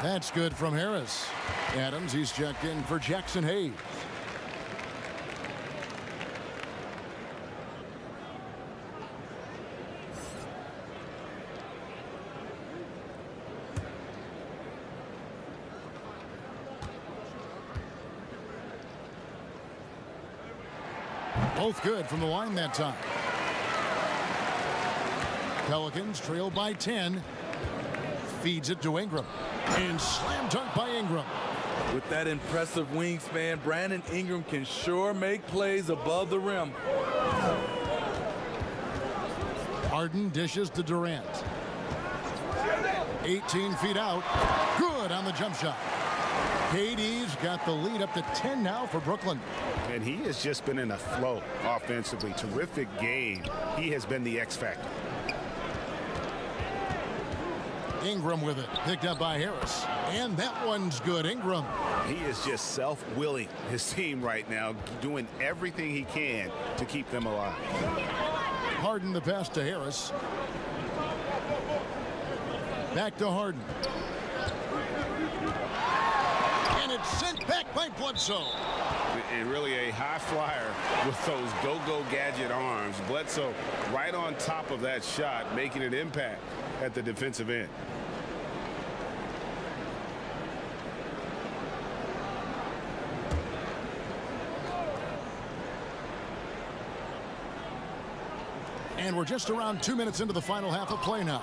Speaker 1: That's good from Harris. Adams, he's checked in for Jackson Hayes. Both good from the line that time. Pelicans trail by 10. Feeds it to Ingram. And slam dunk by Ingram.
Speaker 4: With that impressive wingspan, Brandon Ingram can sure make plays above the rim.
Speaker 1: Harden dishes to Durant. 18 feet out. Good on the jump shot. KD's got the lead up to 10 now for Brooklyn.
Speaker 5: And he has just been in a flow offensively. Terrific game. He has been the X factor.
Speaker 1: Ingram with it, picked up by Harris. And that one's good. Ingram.
Speaker 5: He is just self-willing. His team right now doing everything he can to keep them alive.
Speaker 1: Harden the pass to Harris. Back to Harden. And it's sent back by Bledsoe.
Speaker 5: And really a high flyer with those go-go gadget arms. Bledsoe right on top of that shot, making an impact at the defensive end.
Speaker 1: And we're just around 2 minutes into the final half of play now.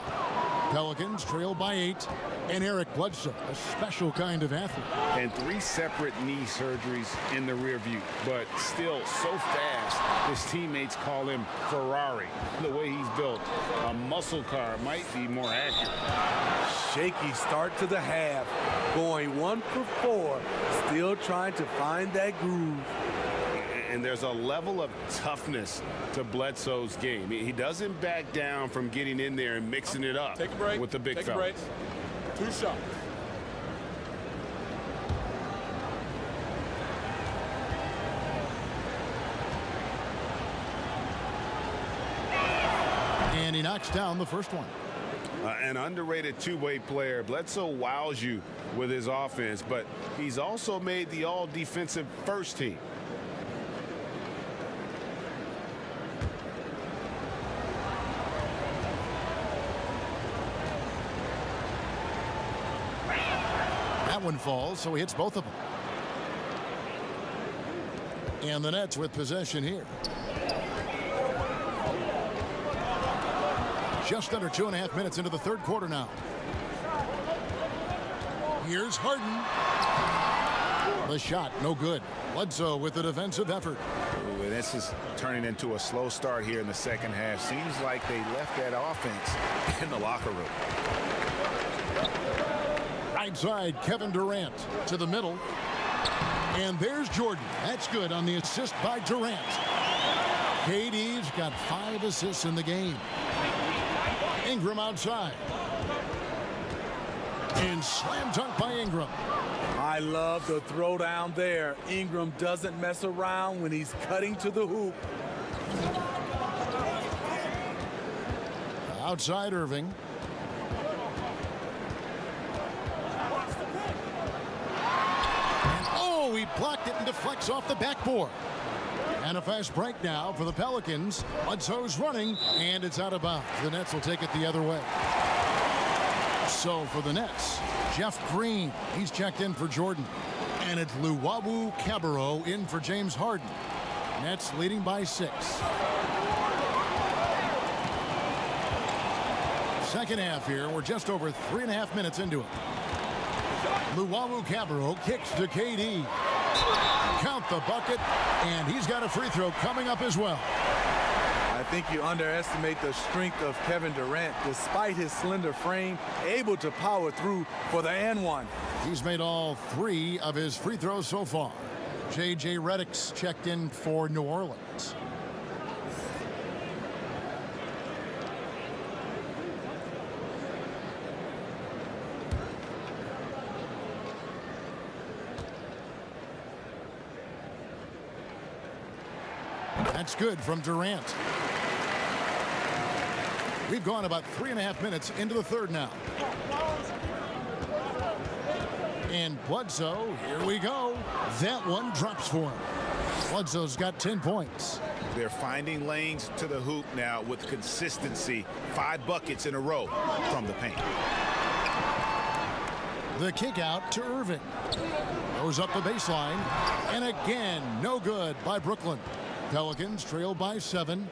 Speaker 1: Pelicans trail by 8. And Eric Bledsoe, a special kind of athlete.
Speaker 5: And 3 separate knee surgeries in the rear view, but still so fast, his teammates call him Ferrari. The way he's built, a muscle car might be more accurate.
Speaker 4: Shaky start to the half, going 1 for 4, still trying to find that groove.
Speaker 5: And there's a level of toughness to Bledsoe's game. He doesn't back down from getting in there and mixing it up.
Speaker 3: Take a break.
Speaker 5: With the big
Speaker 3: Take
Speaker 5: fellas.
Speaker 3: a break. 2 shots.
Speaker 1: And he knocks down the first one.
Speaker 5: An underrated two-way player. Bledsoe wows you with his offense, but he's also made the all-defensive first team.
Speaker 1: That one falls, so he hits both of them. And the Nets with possession here. Just under 2.5 minutes into the third quarter now. Here's Harden. The shot, no good. Bledsoe with the defensive effort.
Speaker 5: Ooh, and this is turning into a slow start here in the second half. Seems like they left that offense in the locker room.
Speaker 1: Right side, Kevin Durant to the middle. And there's Jordan. That's good on the assist by Durant. KD's got 5 assists in the game. Ingram outside. And slam dunk by Ingram.
Speaker 4: I love the throwdown there. Ingram doesn't mess around when he's cutting to the hoop.
Speaker 1: Outside Irving. And oh, he blocked it and deflects off the backboard. And a fast break now for the Pelicans. Bledsoe's running, and it's out of bounds. The Nets will take it the other way. So for the Nets, Jeff Green, he's checked in for Jordan. And it's Luwawu Cabarrot in for James Harden. Nets leading by 6. Second half here. We're just over 3.5 minutes into it. Luwawu Cabarrot kicks to KD. Count the bucket, and he's got a free throw coming up as well.
Speaker 4: I think you underestimate the strength of Kevin Durant. Despite his slender frame, able to power through for the and one.
Speaker 1: He's made all 3 of his free throws so far. J.J. Redick's checked in for New Orleans. That's good from Durant. We've gone about 3.5 minutes into the third now. And Bledsoe, here we go. That one drops for him. Bledsoe's got 10 points.
Speaker 5: They're finding lanes to the hoop now with consistency. 5 buckets in a row from the paint.
Speaker 1: The kick out to Irving. Goes up the baseline. And again, no good by Brooklyn. Pelicans trail by 7.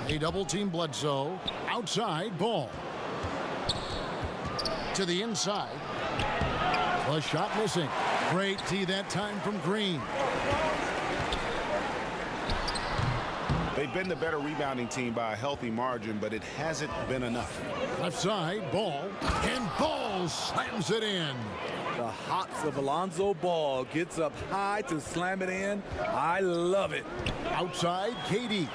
Speaker 1: They double team Bledsoe. Outside ball. To the inside. A shot missing. Great tee that time from Green.
Speaker 5: They've been the better rebounding team by a healthy margin, but it hasn't been enough.
Speaker 1: Left side, Ball. And Ball slams it in.
Speaker 4: The hops of Alonzo Ball gets up high to slam it in. I love it.
Speaker 1: Outside, KD.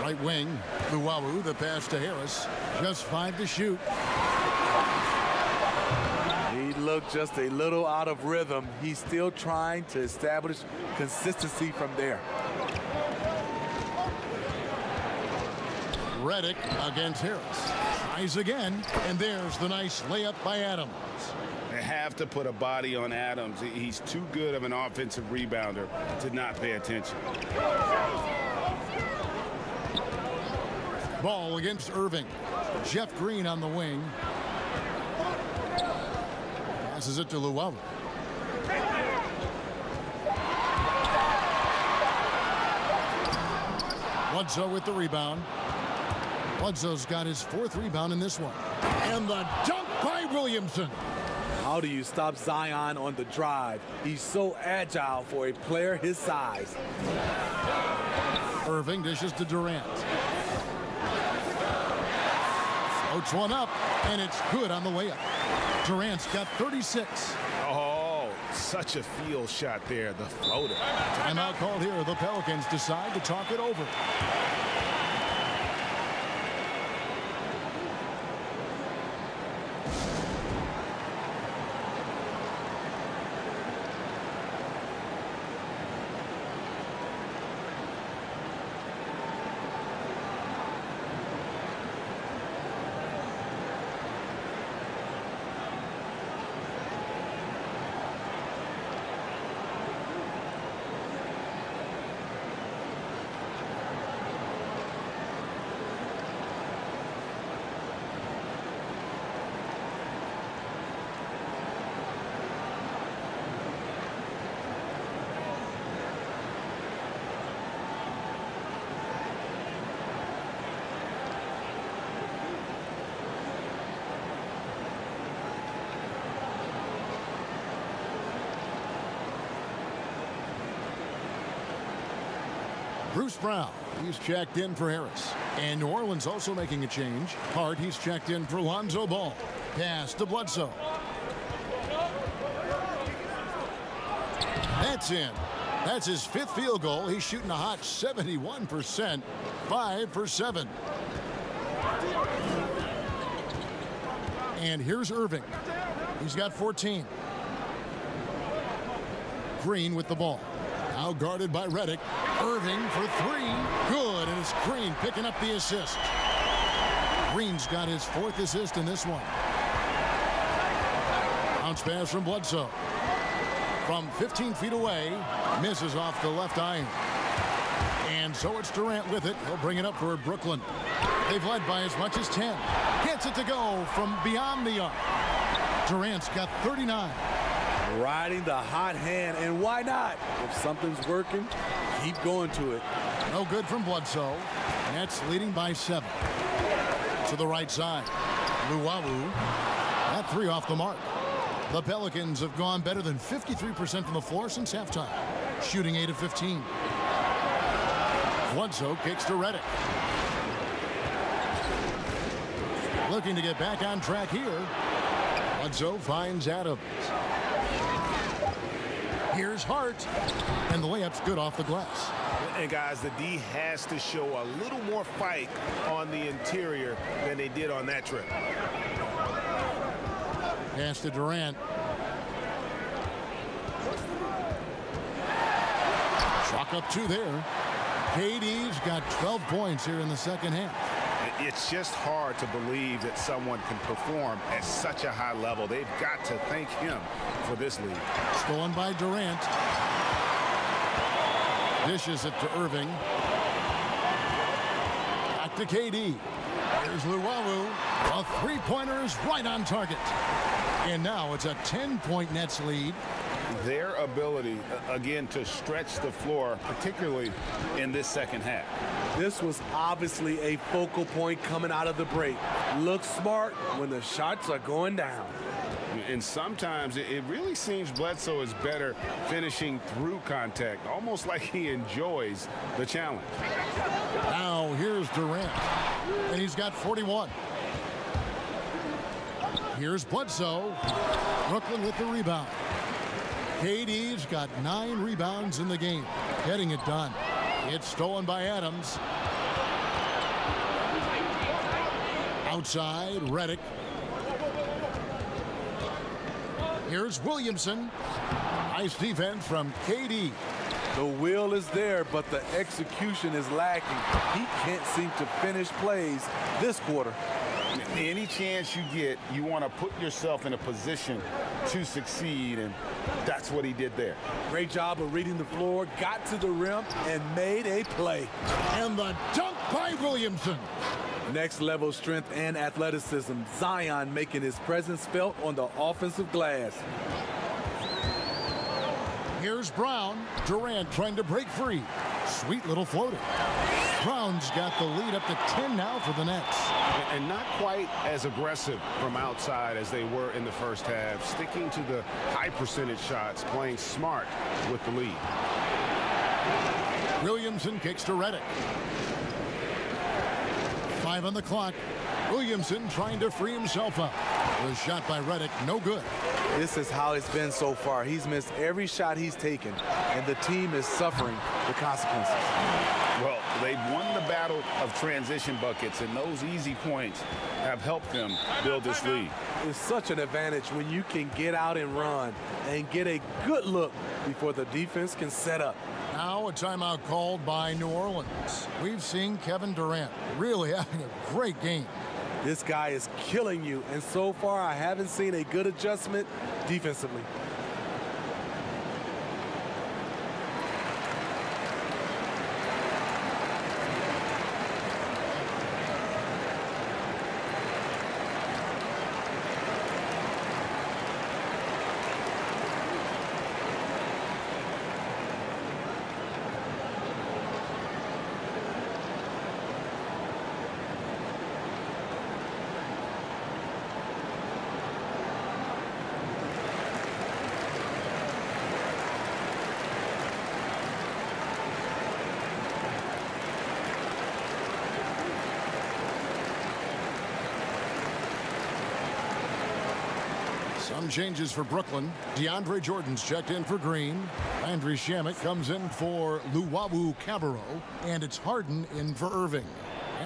Speaker 1: Right wing, Luwawu, the pass to Harris. Just 5 to shoot.
Speaker 4: He looked just a little out of rhythm. He's still trying to establish consistency from there.
Speaker 1: Redick against Harris. Tries again, and there's the nice layup by Adams.
Speaker 5: They have to put a body on Adams. He's too good of an offensive rebounder to not pay attention.
Speaker 1: Ball against Irving. Jeff Green on the wing. Passes it to Luwawu. Bledsoe with the rebound. Bledsoe's got his 4th rebound in this one. And the dunk by Williamson.
Speaker 4: How do you stop Zion on the drive? He's so agile for a player his size.
Speaker 1: Irving dishes to Durant. Floats one up, and it's good on the layup. Durant's got 36.
Speaker 5: Oh, such a field shot there, the floater.
Speaker 1: Timeout called here. The Pelicans decide to talk it over. Bruce Brown, he's checked in for Harris. And New Orleans also making a change. Hart, he's checked in for Lonzo Ball. Pass to Bledsoe. That's in. That's his 5th field goal. He's shooting a hot 71%, 5 for 7. And here's Irving. He's got 14. Green with the ball. Now guarded by Redick. Irving for 3. Good, and it's Green picking up the assist. Green's got his 4th assist in this one. Bounce pass from Bledsoe. From 15 feet away, misses off the left iron. And so it's Durant with it. He'll bring it up for Brooklyn. They've led by as much as 10. Gets it to go from beyond the arc. Durant's got 39.
Speaker 4: Riding the hot hand, and why not? If something's working, keep going to it.
Speaker 1: No good from Bledsoe. Nets leading by 7. To the right side. Luwawu. That 3 off the mark. The Pelicans have gone better than 53% from the floor since halftime. Shooting 8 of 15. Bledsoe kicks to Redick. Looking to get back on track here. Bledsoe finds Adams. Here's Hart, and the layup's good off the glass.
Speaker 5: And guys, the D has to show a little more fight on the interior than they did on that trip.
Speaker 1: Pass to Durant. Chalk up 2 there. KD's got 12 points here in the second half.
Speaker 5: It's just hard to believe that someone can perform at such a high level. They've got to thank him for this lead.
Speaker 1: Stolen by Durant. Dishes it to Irving. Back to KD. Here's Luwawu. A 3-pointer is right on target. And now it's a 10-point Nets lead.
Speaker 5: Their ability, again, to stretch the floor, particularly in this second half.
Speaker 4: This was obviously a focal point coming out of the break. Look smart when the shots are going down.
Speaker 5: And sometimes it really seems Bledsoe is better finishing through contact, almost like he enjoys the challenge.
Speaker 1: Now here's Durant, and he's got 41. Here's Bledsoe. Brooklyn with the rebound. KD's got 9 rebounds in the game, getting it done. It's stolen by Adams. Outside, Redick. Here's Williamson. Nice defense from KD.
Speaker 4: The will is there, but the execution is lacking. He can't seem to finish plays this quarter.
Speaker 5: Any chance you get, you want to put yourself in a position to succeed, and that's what he did there.
Speaker 4: Great job of reading the floor, got to the rim, and made a play.
Speaker 1: And the dunk by Williamson.
Speaker 4: Next level strength and athleticism. Zion making his presence felt on the offensive glass.
Speaker 1: Here's Brown. Durant trying to break free. Sweet little floater. Brown's got the lead up to 10 now for the Nets.
Speaker 5: And not quite as aggressive from outside as they were in the first half, sticking to the high percentage shots, playing smart with the lead.
Speaker 1: Williamson kicks to Redick. 5 on the clock. Williamson trying to free himself up. The shot by Redick, no good.
Speaker 4: This is how it's been so far. He's missed every shot he's taken, and the team is suffering the consequences.
Speaker 5: Well, they've won the battle of transition buckets, and those easy points have helped them build this lead.
Speaker 4: It's such an advantage when you can get out and run and get a good look before the defense can set up.
Speaker 1: Now a timeout called by New Orleans. We've seen Kevin Durant really having a great game.
Speaker 4: This guy is killing you, and so far I haven't seen a good adjustment defensively.
Speaker 1: Some changes for Brooklyn. DeAndre Jordan's checked in for Green. Landry Shamet comes in for Luwawu Cabarro. And it's Harden in for Irving.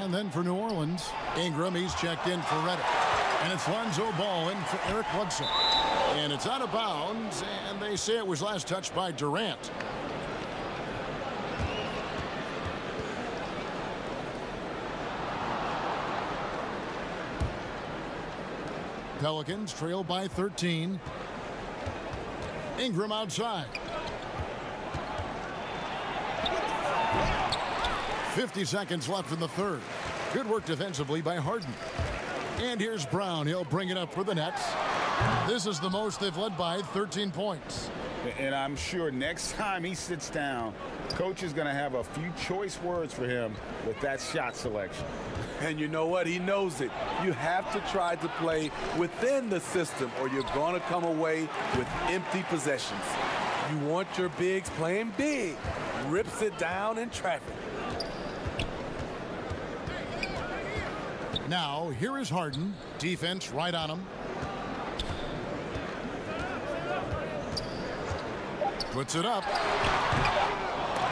Speaker 1: And then for New Orleans, Ingram, he's checked in for Redick. And it's Lonzo Ball in for Eric Bledsoe. And it's out of bounds, and they say it was last touched by Durant. Pelicans trail by 13. Ingram outside. 50 seconds left in the third. Good work defensively by Harden. And here's Brown. He'll bring it up for the Nets. This is the most they've led by 13 points.
Speaker 5: And I'm sure next time he sits down, coach is going to have a few choice words for him with that shot selection.
Speaker 4: And you know what? He knows it. You have to try to play within the system, or you're going to come away with empty possessions. You want your bigs playing big. Rips it down in traffic.
Speaker 1: Now, here is Harden. Defense right on him. Puts it up.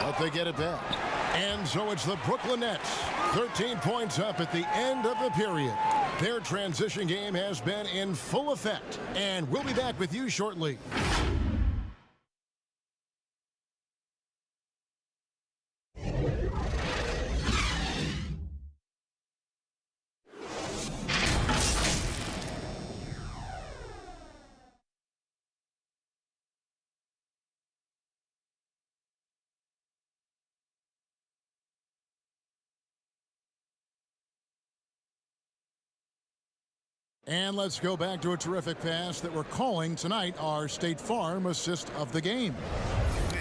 Speaker 1: But they get it back. And so it's the Brooklyn Nets. 13 points up at the end of the period. Their transition game has been in full effect. And we'll be back with you shortly. And let's go back to a terrific pass that we're calling tonight our State Farm assist of the game.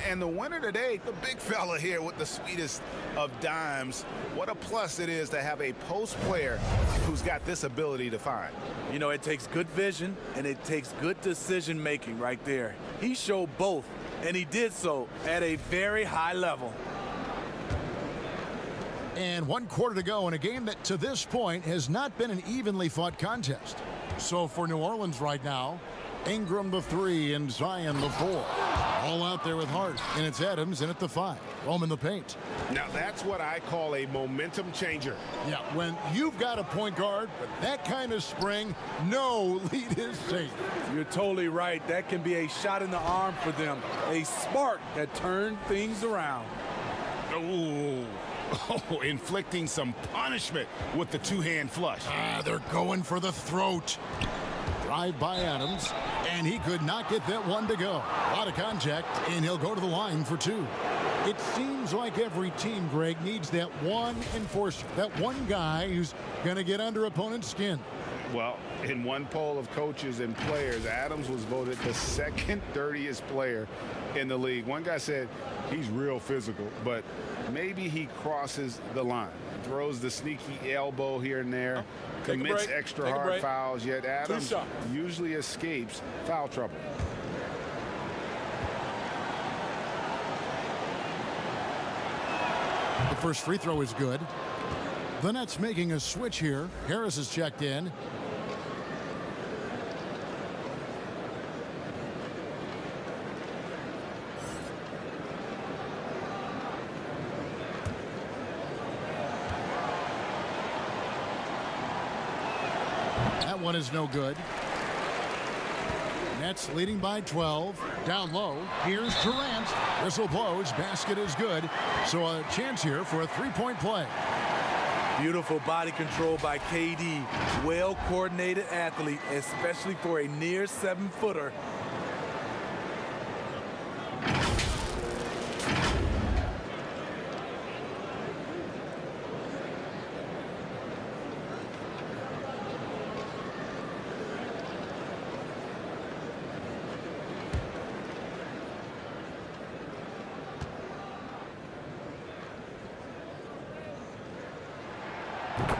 Speaker 5: And the winner today, the big fella here with the sweetest of dimes. What a plus it is to have a post player who's got this ability to find.
Speaker 4: You know, it takes good vision and it takes good decision making right there. He showed both, and he did so at a very high level.
Speaker 1: And 1 quarter to go in a game that to this point has not been an evenly fought contest. So for New Orleans right now, Ingram the 3 and Zion the 4. All out there with Hart, and it's Adams in at the 5. Roman the paint.
Speaker 5: Now that's what I call a momentum changer.
Speaker 1: Yeah, when you've got a point guard with that kind of spring, no lead is safe.
Speaker 4: You're totally right. That can be a shot in the arm for them. A spark that turned things around.
Speaker 5: Ooh. Oh, inflicting some punishment with the two-hand flush.
Speaker 1: They're going for the throat. Drive by Adams, and he could not get that one to go. A lot of contact, and he'll go to the line for 2. It seems like every team, Greg, needs that one enforcer, that one guy who's going to get under opponent's skin.
Speaker 5: Well, in one poll of coaches and players, Adams was voted the second dirtiest player in the league. One guy said he's real physical, but maybe he crosses the line, throws the sneaky elbow here and there, commits extra hard fouls, yet Adams usually escapes foul trouble.
Speaker 1: The first free throw is good. The Nets making a switch here. Harris is checked in. That one is no good. Nets leading by 12. Down low. Here's Durant. Whistle blows. Basket is good. So a chance here for a three-point play.
Speaker 4: Beautiful body control by KD. Well-coordinated athlete, especially for a near 7-footer.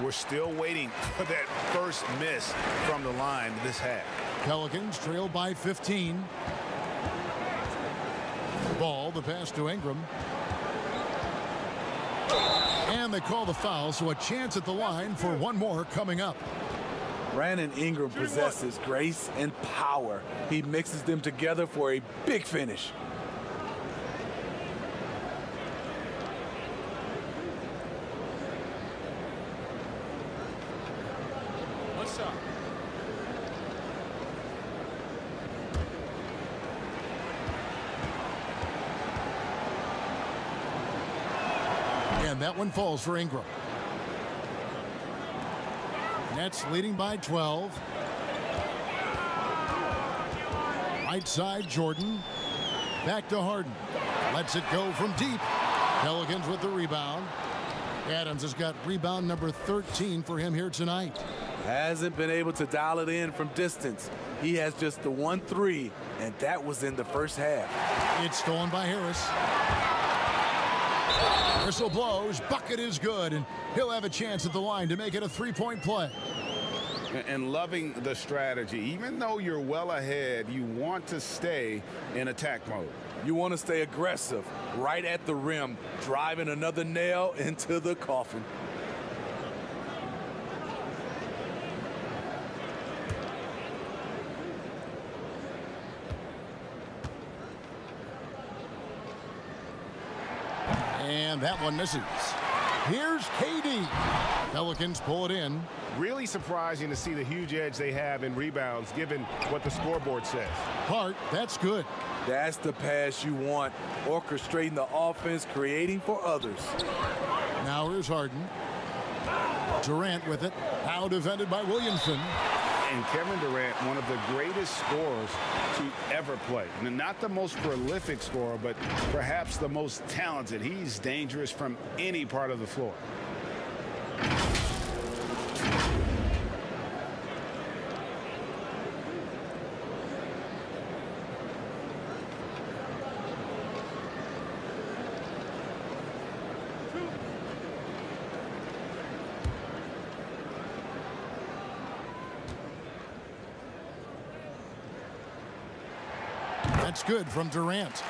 Speaker 5: We're still waiting for that first miss from the line this half.
Speaker 1: Pelicans trail by 15. Ball, the pass to Ingram. And they call the foul, so a chance at the line for one more coming up.
Speaker 4: Brandon Ingram possesses grace and power. He mixes them together for a big finish.
Speaker 1: And that one falls for Ingram. Nets leading by 12. Right side, Jordan. Back to Harden. Lets it go from deep. Pelicans with the rebound. Adams has got rebound number 13 for him here tonight.
Speaker 4: Hasn't been able to dial it in from distance. He has just the 1-3, and that was in the first half.
Speaker 1: It's stolen by Harris. Whistle blows, bucket is good, and he'll have a chance at the line to make it a three-point play.
Speaker 5: And loving the strategy. Even though you're well ahead, you want to stay in attack mode.
Speaker 4: You want to stay aggressive, right at the rim, driving another nail into the coffin.
Speaker 1: And that one misses. Here's KD. Pelicans pull it in.
Speaker 5: Really surprising to see the huge edge they have in rebounds, given what the scoreboard says.
Speaker 1: Hart, that's good.
Speaker 4: That's the pass you want. Orchestrating the offense, creating for others.
Speaker 1: Now here's Harden. Durant with it. Now defended by Williamson.
Speaker 5: And Kevin Durant, one of the greatest scorers to ever play. Not the most prolific scorer, but perhaps the most talented. He's dangerous from any part of the floor.
Speaker 1: That's good from Durant.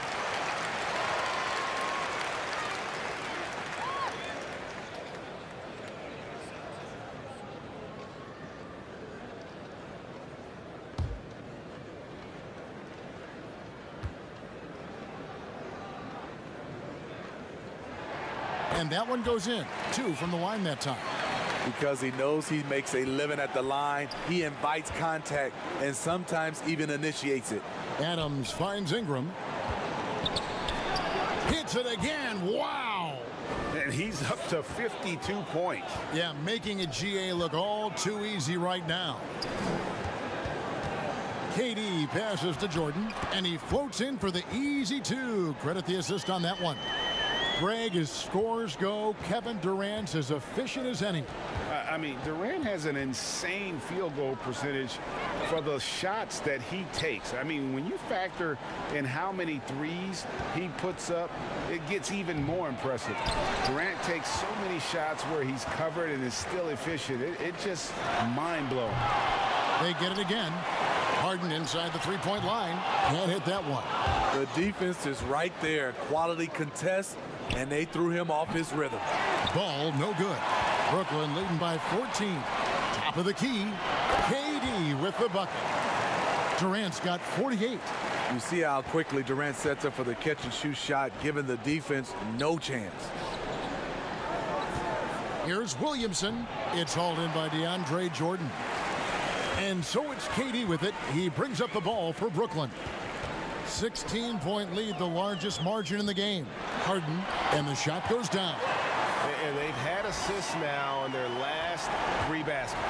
Speaker 1: And that one goes in. 2 from the line that time.
Speaker 4: Because he knows he makes a living at the line, he invites contact and sometimes even initiates it.
Speaker 1: Adams finds Ingram. Hits it again. Wow.
Speaker 5: And he's up to 52 points.
Speaker 1: Yeah, making a GA look all too easy right now. KD passes to Jordan, and he floats in for the easy 2. Credit the assist on that one. Greg, as scores go, Kevin Durant's as efficient as any.
Speaker 5: I mean, Durant has an insane field goal percentage for the shots that he takes. I mean, when you factor in how many threes he puts up, it gets even more impressive. Durant takes so many shots where he's covered and is still efficient. It's just mind-blowing.
Speaker 1: They get it again. Harden inside the three-point line. Can't hit that one.
Speaker 4: The defense is right there. Quality contest, and they threw him off his rhythm.
Speaker 1: Ball no good. Brooklyn leading by 14. Top of the key. KD with the bucket. Durant's got 48.
Speaker 4: You see how quickly Durant sets up for the catch-and-shoot shot, giving the defense no chance.
Speaker 1: Here's Williamson. It's hauled in by DeAndre Jordan. And so it's KD with it. He brings up the ball for Brooklyn. 16-point lead, the largest margin in the game. Harden, and the shot goes down.
Speaker 5: And they've had assists now on their last 3 baskets.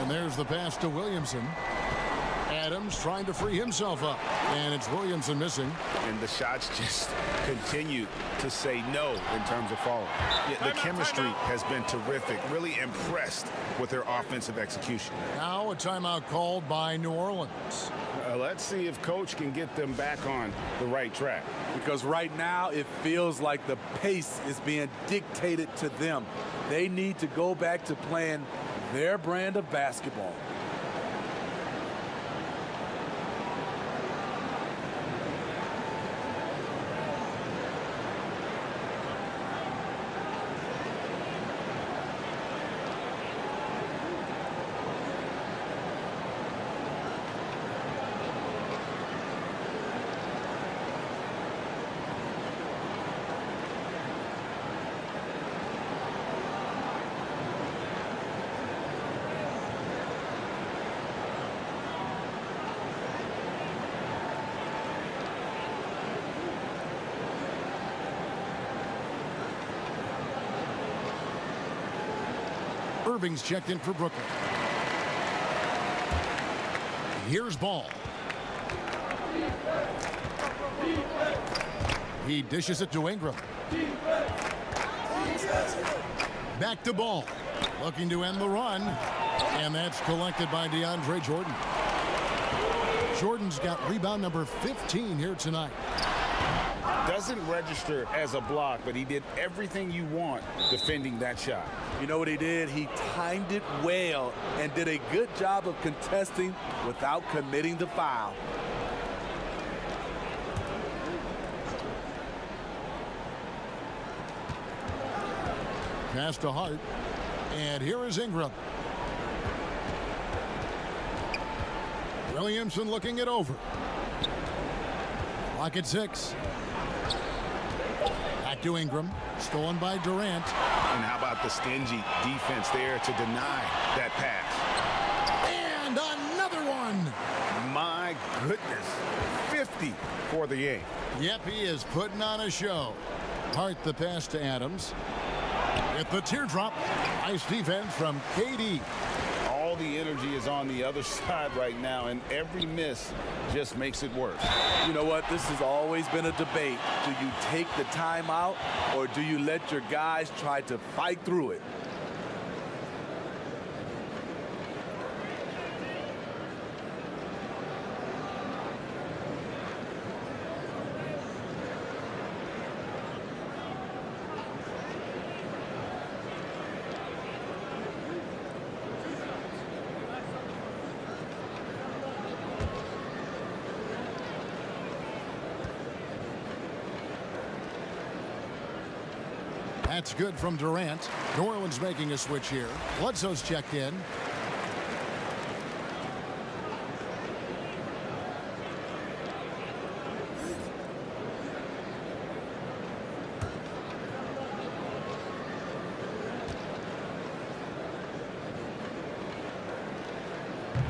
Speaker 1: And there's the pass to Williamson. Adams trying to free himself up. And it's Williamson missing.
Speaker 5: And the shots just continue to say no in terms of falling. Yeah, the chemistry has been terrific. Really impressed with their offensive execution.
Speaker 1: Now a timeout called by New Orleans.
Speaker 5: Let's see if Coach can get them back on the right track.
Speaker 4: Because right now it feels like the pace is being dictated to them. They need to go back to playing their brand of basketball.
Speaker 1: Irving's checked in for Brooklyn. Here's Ball. He dishes it to Ingram. Back to Ball. Looking to end the run. And that's collected by DeAndre Jordan. Jordan's got rebound number 15 here tonight.
Speaker 5: Doesn't register as a block, but he did everything you want defending that shot.
Speaker 4: You know what he did? He timed it well and did a good job of contesting without committing the foul.
Speaker 1: Pass to Hart. And here is Ingram. Williamson looking it over. Clock at 6. Back to Ingram. Stolen by Durant.
Speaker 5: And how about the stingy defense there to deny that pass?
Speaker 1: And another one.
Speaker 5: My goodness. 50 for the game.
Speaker 1: Yep, he is putting on a show. Hart the pass to Adams. At the teardrop. Nice defense from KD.
Speaker 5: All the energy is on the other side right now, and every miss just makes it worse.
Speaker 4: You know what? This has always been a debate. Do you take the timeout, or do you let your guys try to fight through it?
Speaker 1: That's good from Durant. New Orleans making a switch here. Bledsoe's checked in.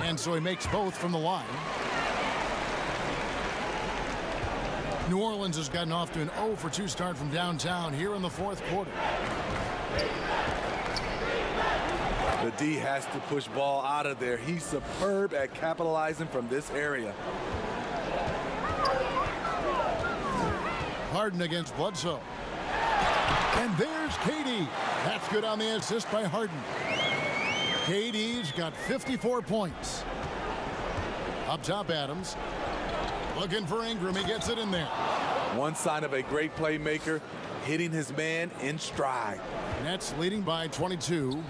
Speaker 1: And so he makes both from the line. New Orleans has gotten off to an 0 for 2 start from downtown here in the 4th quarter.
Speaker 4: The D has to push Ball out of there. He's superb at capitalizing from this area.
Speaker 1: Harden against Bledsoe. And there's KD. That's good on the assist by Harden. KD's got 54 points. Up top, Adams. Looking for Ingram. He gets it in there.
Speaker 4: One sign of a great playmaker, hitting his man in stride.
Speaker 1: Nets leading by 22.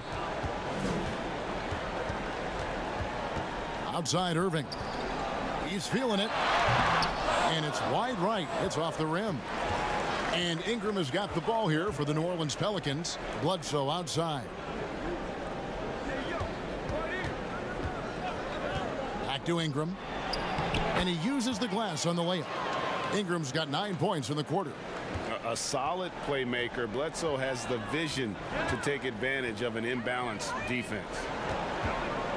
Speaker 1: Outside Irving. He's feeling it. And it's wide right. It's off the rim. And Ingram has got the ball here for the New Orleans Pelicans. Bledsoe outside. Back to Ingram. And he uses the glass on the layup. Ingram's got 9 points in the quarter.
Speaker 5: A solid playmaker. Bledsoe has the vision to take advantage of an imbalanced defense.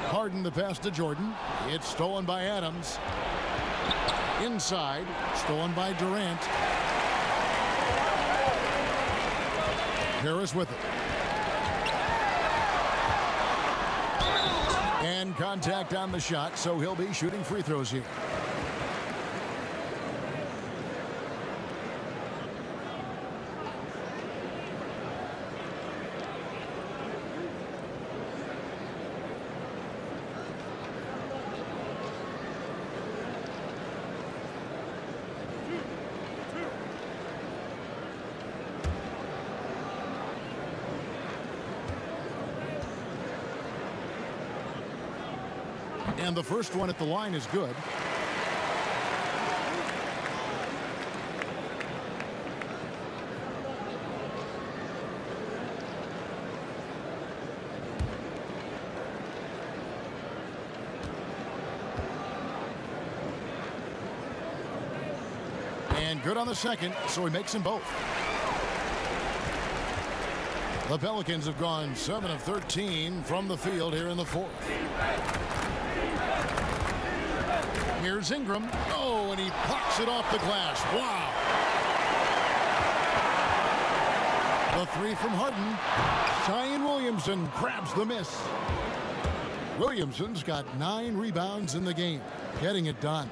Speaker 1: Harden the pass to Jordan. It's stolen by Adams. Inside, stolen by Durant. Harris with it. And contact on the shot, so he'll be shooting free throws here. And the first one at the line is good. And good on the second, so he makes them both. The Pelicans have gone 7 of 13 from the field here in the fourth. Here's Ingram. Oh, and he plucks it off the glass. Wow. The three from Harden. Zion Williamson grabs the miss. Williamson's got 9 rebounds in the game, getting it done.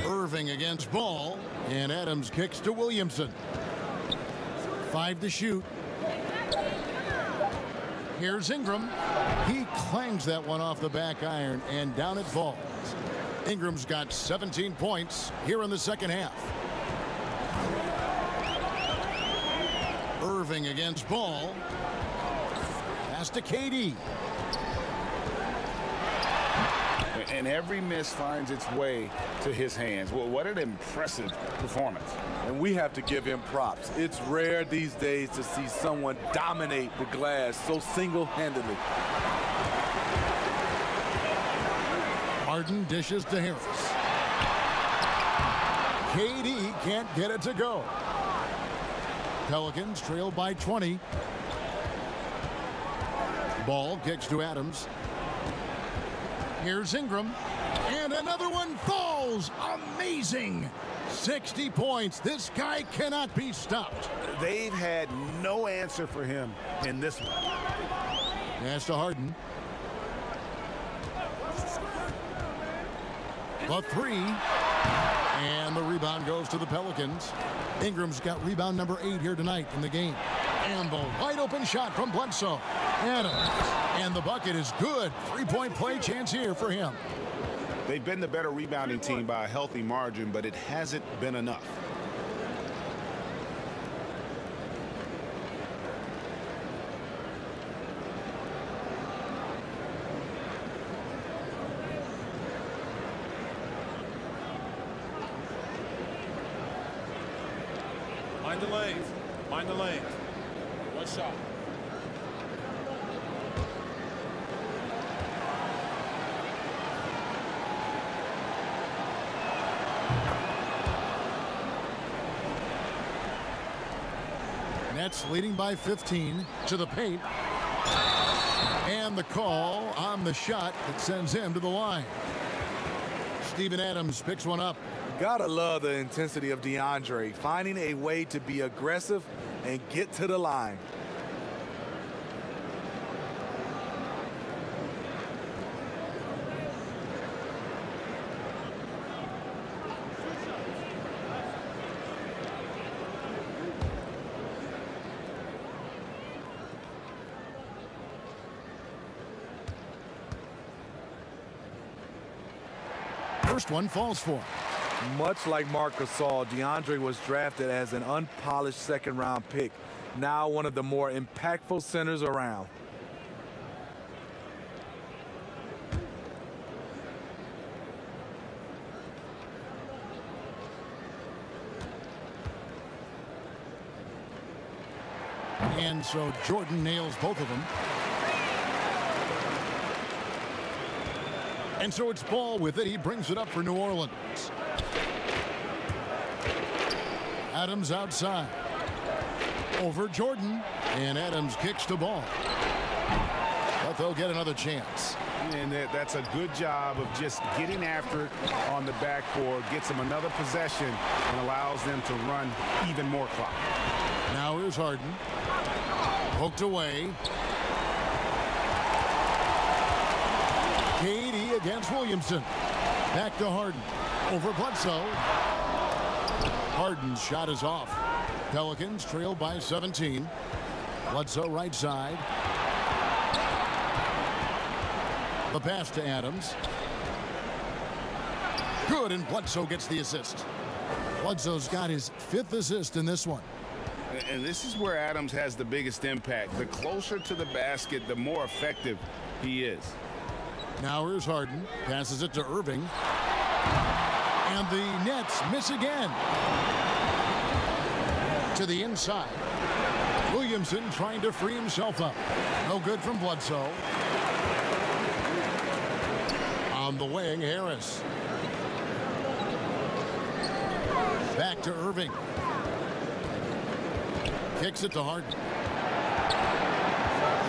Speaker 1: Irving against Ball, and Adams kicks to Williamson. 5 to shoot. Here's Ingram. He clangs that one off the back iron, and down it falls. Ingram's got 17 points here in the second half. Irving against Ball. Pass to KD.
Speaker 5: And every miss finds its way to his hands. Well, what an impressive performance.
Speaker 4: And we have to give him props. It's rare these days to see someone dominate the glass so single-handedly.
Speaker 1: Harden dishes to Harris. KD can't get it to go. Pelicans trail by 20. Ball kicks to Adams. Here's Ingram. And another one falls. Amazing. 60 points. This guy cannot be stopped.
Speaker 5: They've had no answer for him in this one.
Speaker 1: Pass to Harden. The three. And the rebound goes to the Pelicans. Ingram's got rebound number 8 here tonight in the game. And the wide open shot from Bledsoe. Adams. And the bucket is good. 3-point play chance here for him.
Speaker 5: They've been the better rebounding team by a healthy margin, but it hasn't been enough.
Speaker 3: Mind the lanes. Mind the lanes. One shot.
Speaker 1: Nets leading by 15 to the paint. And the call on the shot that sends him to the line. Steven Adams picks one up.
Speaker 4: Gotta love the intensity of DeAndre, finding a way to be aggressive and get to the line.
Speaker 1: first one falls for him.
Speaker 4: Much like Marc Gasol, DeAndre was drafted as an unpolished second-round pick. Now one of the more impactful centers around.
Speaker 1: And so Jordan nails both of them. And so it's Ball with it. He brings it up for New Orleans. Adams outside. Over Jordan. And Adams kicks the ball. But they'll get another chance.
Speaker 5: And that's a good job of just getting after it on the backboard. Gets them another possession and allows them to run even more clock.
Speaker 1: Now here's Harden. Poked away. KD against Williamson. Back to Harden. Over Bledsoe. Harden's shot is off. Pelicans trail by 17. Bledsoe right side. The pass to Adams. Good, and Bledsoe gets the assist. Bledsoe's got his 5th assist in this one.
Speaker 5: And this is where Adams has the biggest impact. The closer to the basket, the more effective he is.
Speaker 1: Now here's Harden. Passes it to Irving. And the Nets miss again. To the inside. Williamson trying to free himself up. No good from Bledsoe. On the wing, Harris. Back to Irving. Kicks it to Harden.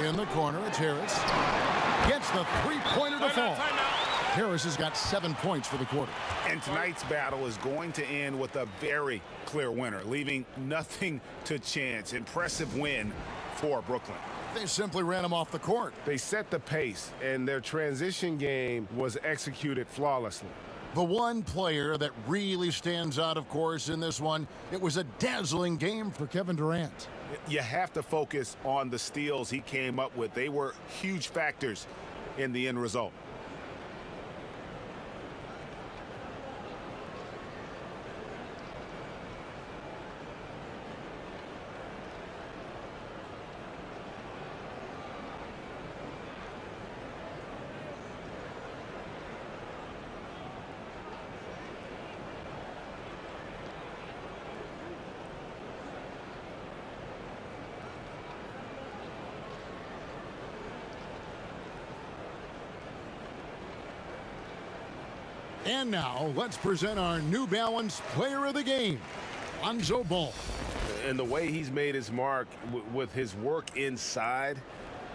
Speaker 1: In the corner, it's Harris. Gets the three-pointer to fall. Harris has got 7 points for the quarter.
Speaker 5: And tonight's battle is going to end with a very clear winner, leaving nothing to chance. Impressive win for Brooklyn.
Speaker 1: They simply ran him off the court.
Speaker 5: They set the pace, and their transition game was executed flawlessly.
Speaker 1: The one player that really stands out, of course, in this one, it was a dazzling game for Kevin Durant.
Speaker 5: You have to focus on the steals he came up with. They were huge factors in the end result.
Speaker 1: And now, let's present our New Balance Player of the Game, Lonzo Ball.
Speaker 5: And the way he's made his mark with his work inside,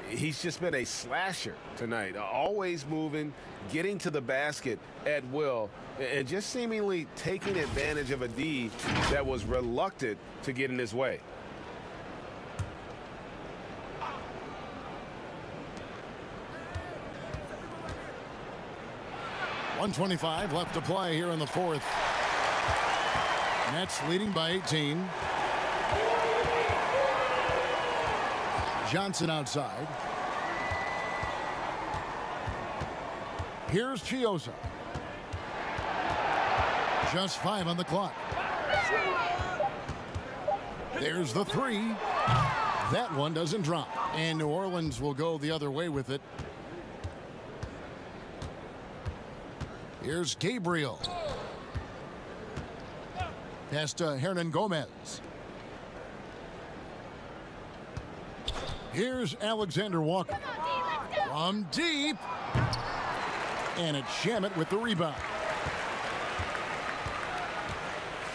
Speaker 5: he's just been a slasher tonight. Always moving, getting to the basket at will, and just seemingly taking advantage of a D that was reluctant to get in his way.
Speaker 1: .125 left to play here in the fourth. Nets leading by 18. Johnson outside. Here's Chioza. Just 5 on the clock. There's the three. That one doesn't drop. And New Orleans will go the other way with it. Here's Gabriel. Pass to Hernan Gomez. Here's Alexander Walker. From deep. And it's Shamet with the rebound.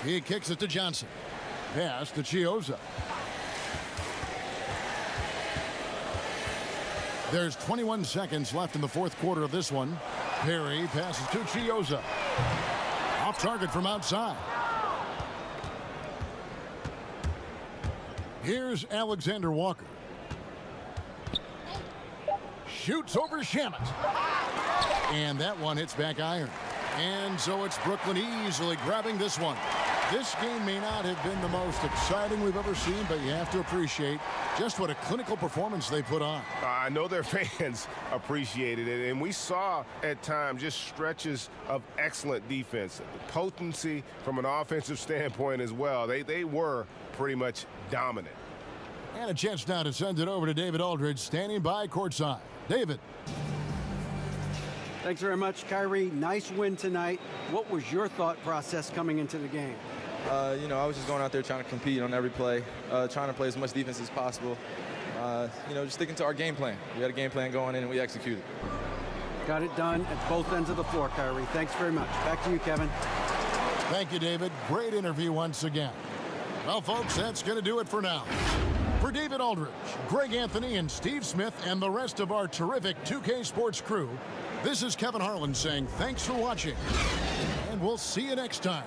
Speaker 1: He kicks it to Johnson. Pass to Chioza. There's 21 seconds left in the fourth quarter of this one. Perry passes to Chioza. Off target from outside. Here's Alexander Walker. Shoots over Shamet. And that one hits back iron. And so it's Brooklyn easily grabbing this one. This game may not have been the most exciting we've ever seen, but you have to appreciate just what a clinical performance they put on.
Speaker 5: I know their fans appreciated it, and we saw at times just stretches of excellent defense, potency from an offensive standpoint as well. They were pretty much dominant.
Speaker 1: And a chance now to send it over to David Aldridge, standing by courtside. David.
Speaker 2: Thanks very much, Kyrie. Nice win tonight. What was your thought process coming into the game?
Speaker 7: You know, I was just going out there trying to compete on every play, trying to play as much defense as possible. You know, just sticking to our game plan. We had a game plan going in, and we executed.
Speaker 2: Got it done at both ends of the floor, Kyrie. Thanks very much. Back to you, Kevin.
Speaker 1: Thank you, David. Great interview once again. Well, folks, that's going to do it for now. For David Aldridge, Greg Anthony, and Steve Smith, and the rest of our terrific 2K Sports crew, this is Kevin Harlan saying thanks for watching, and we'll see you next time.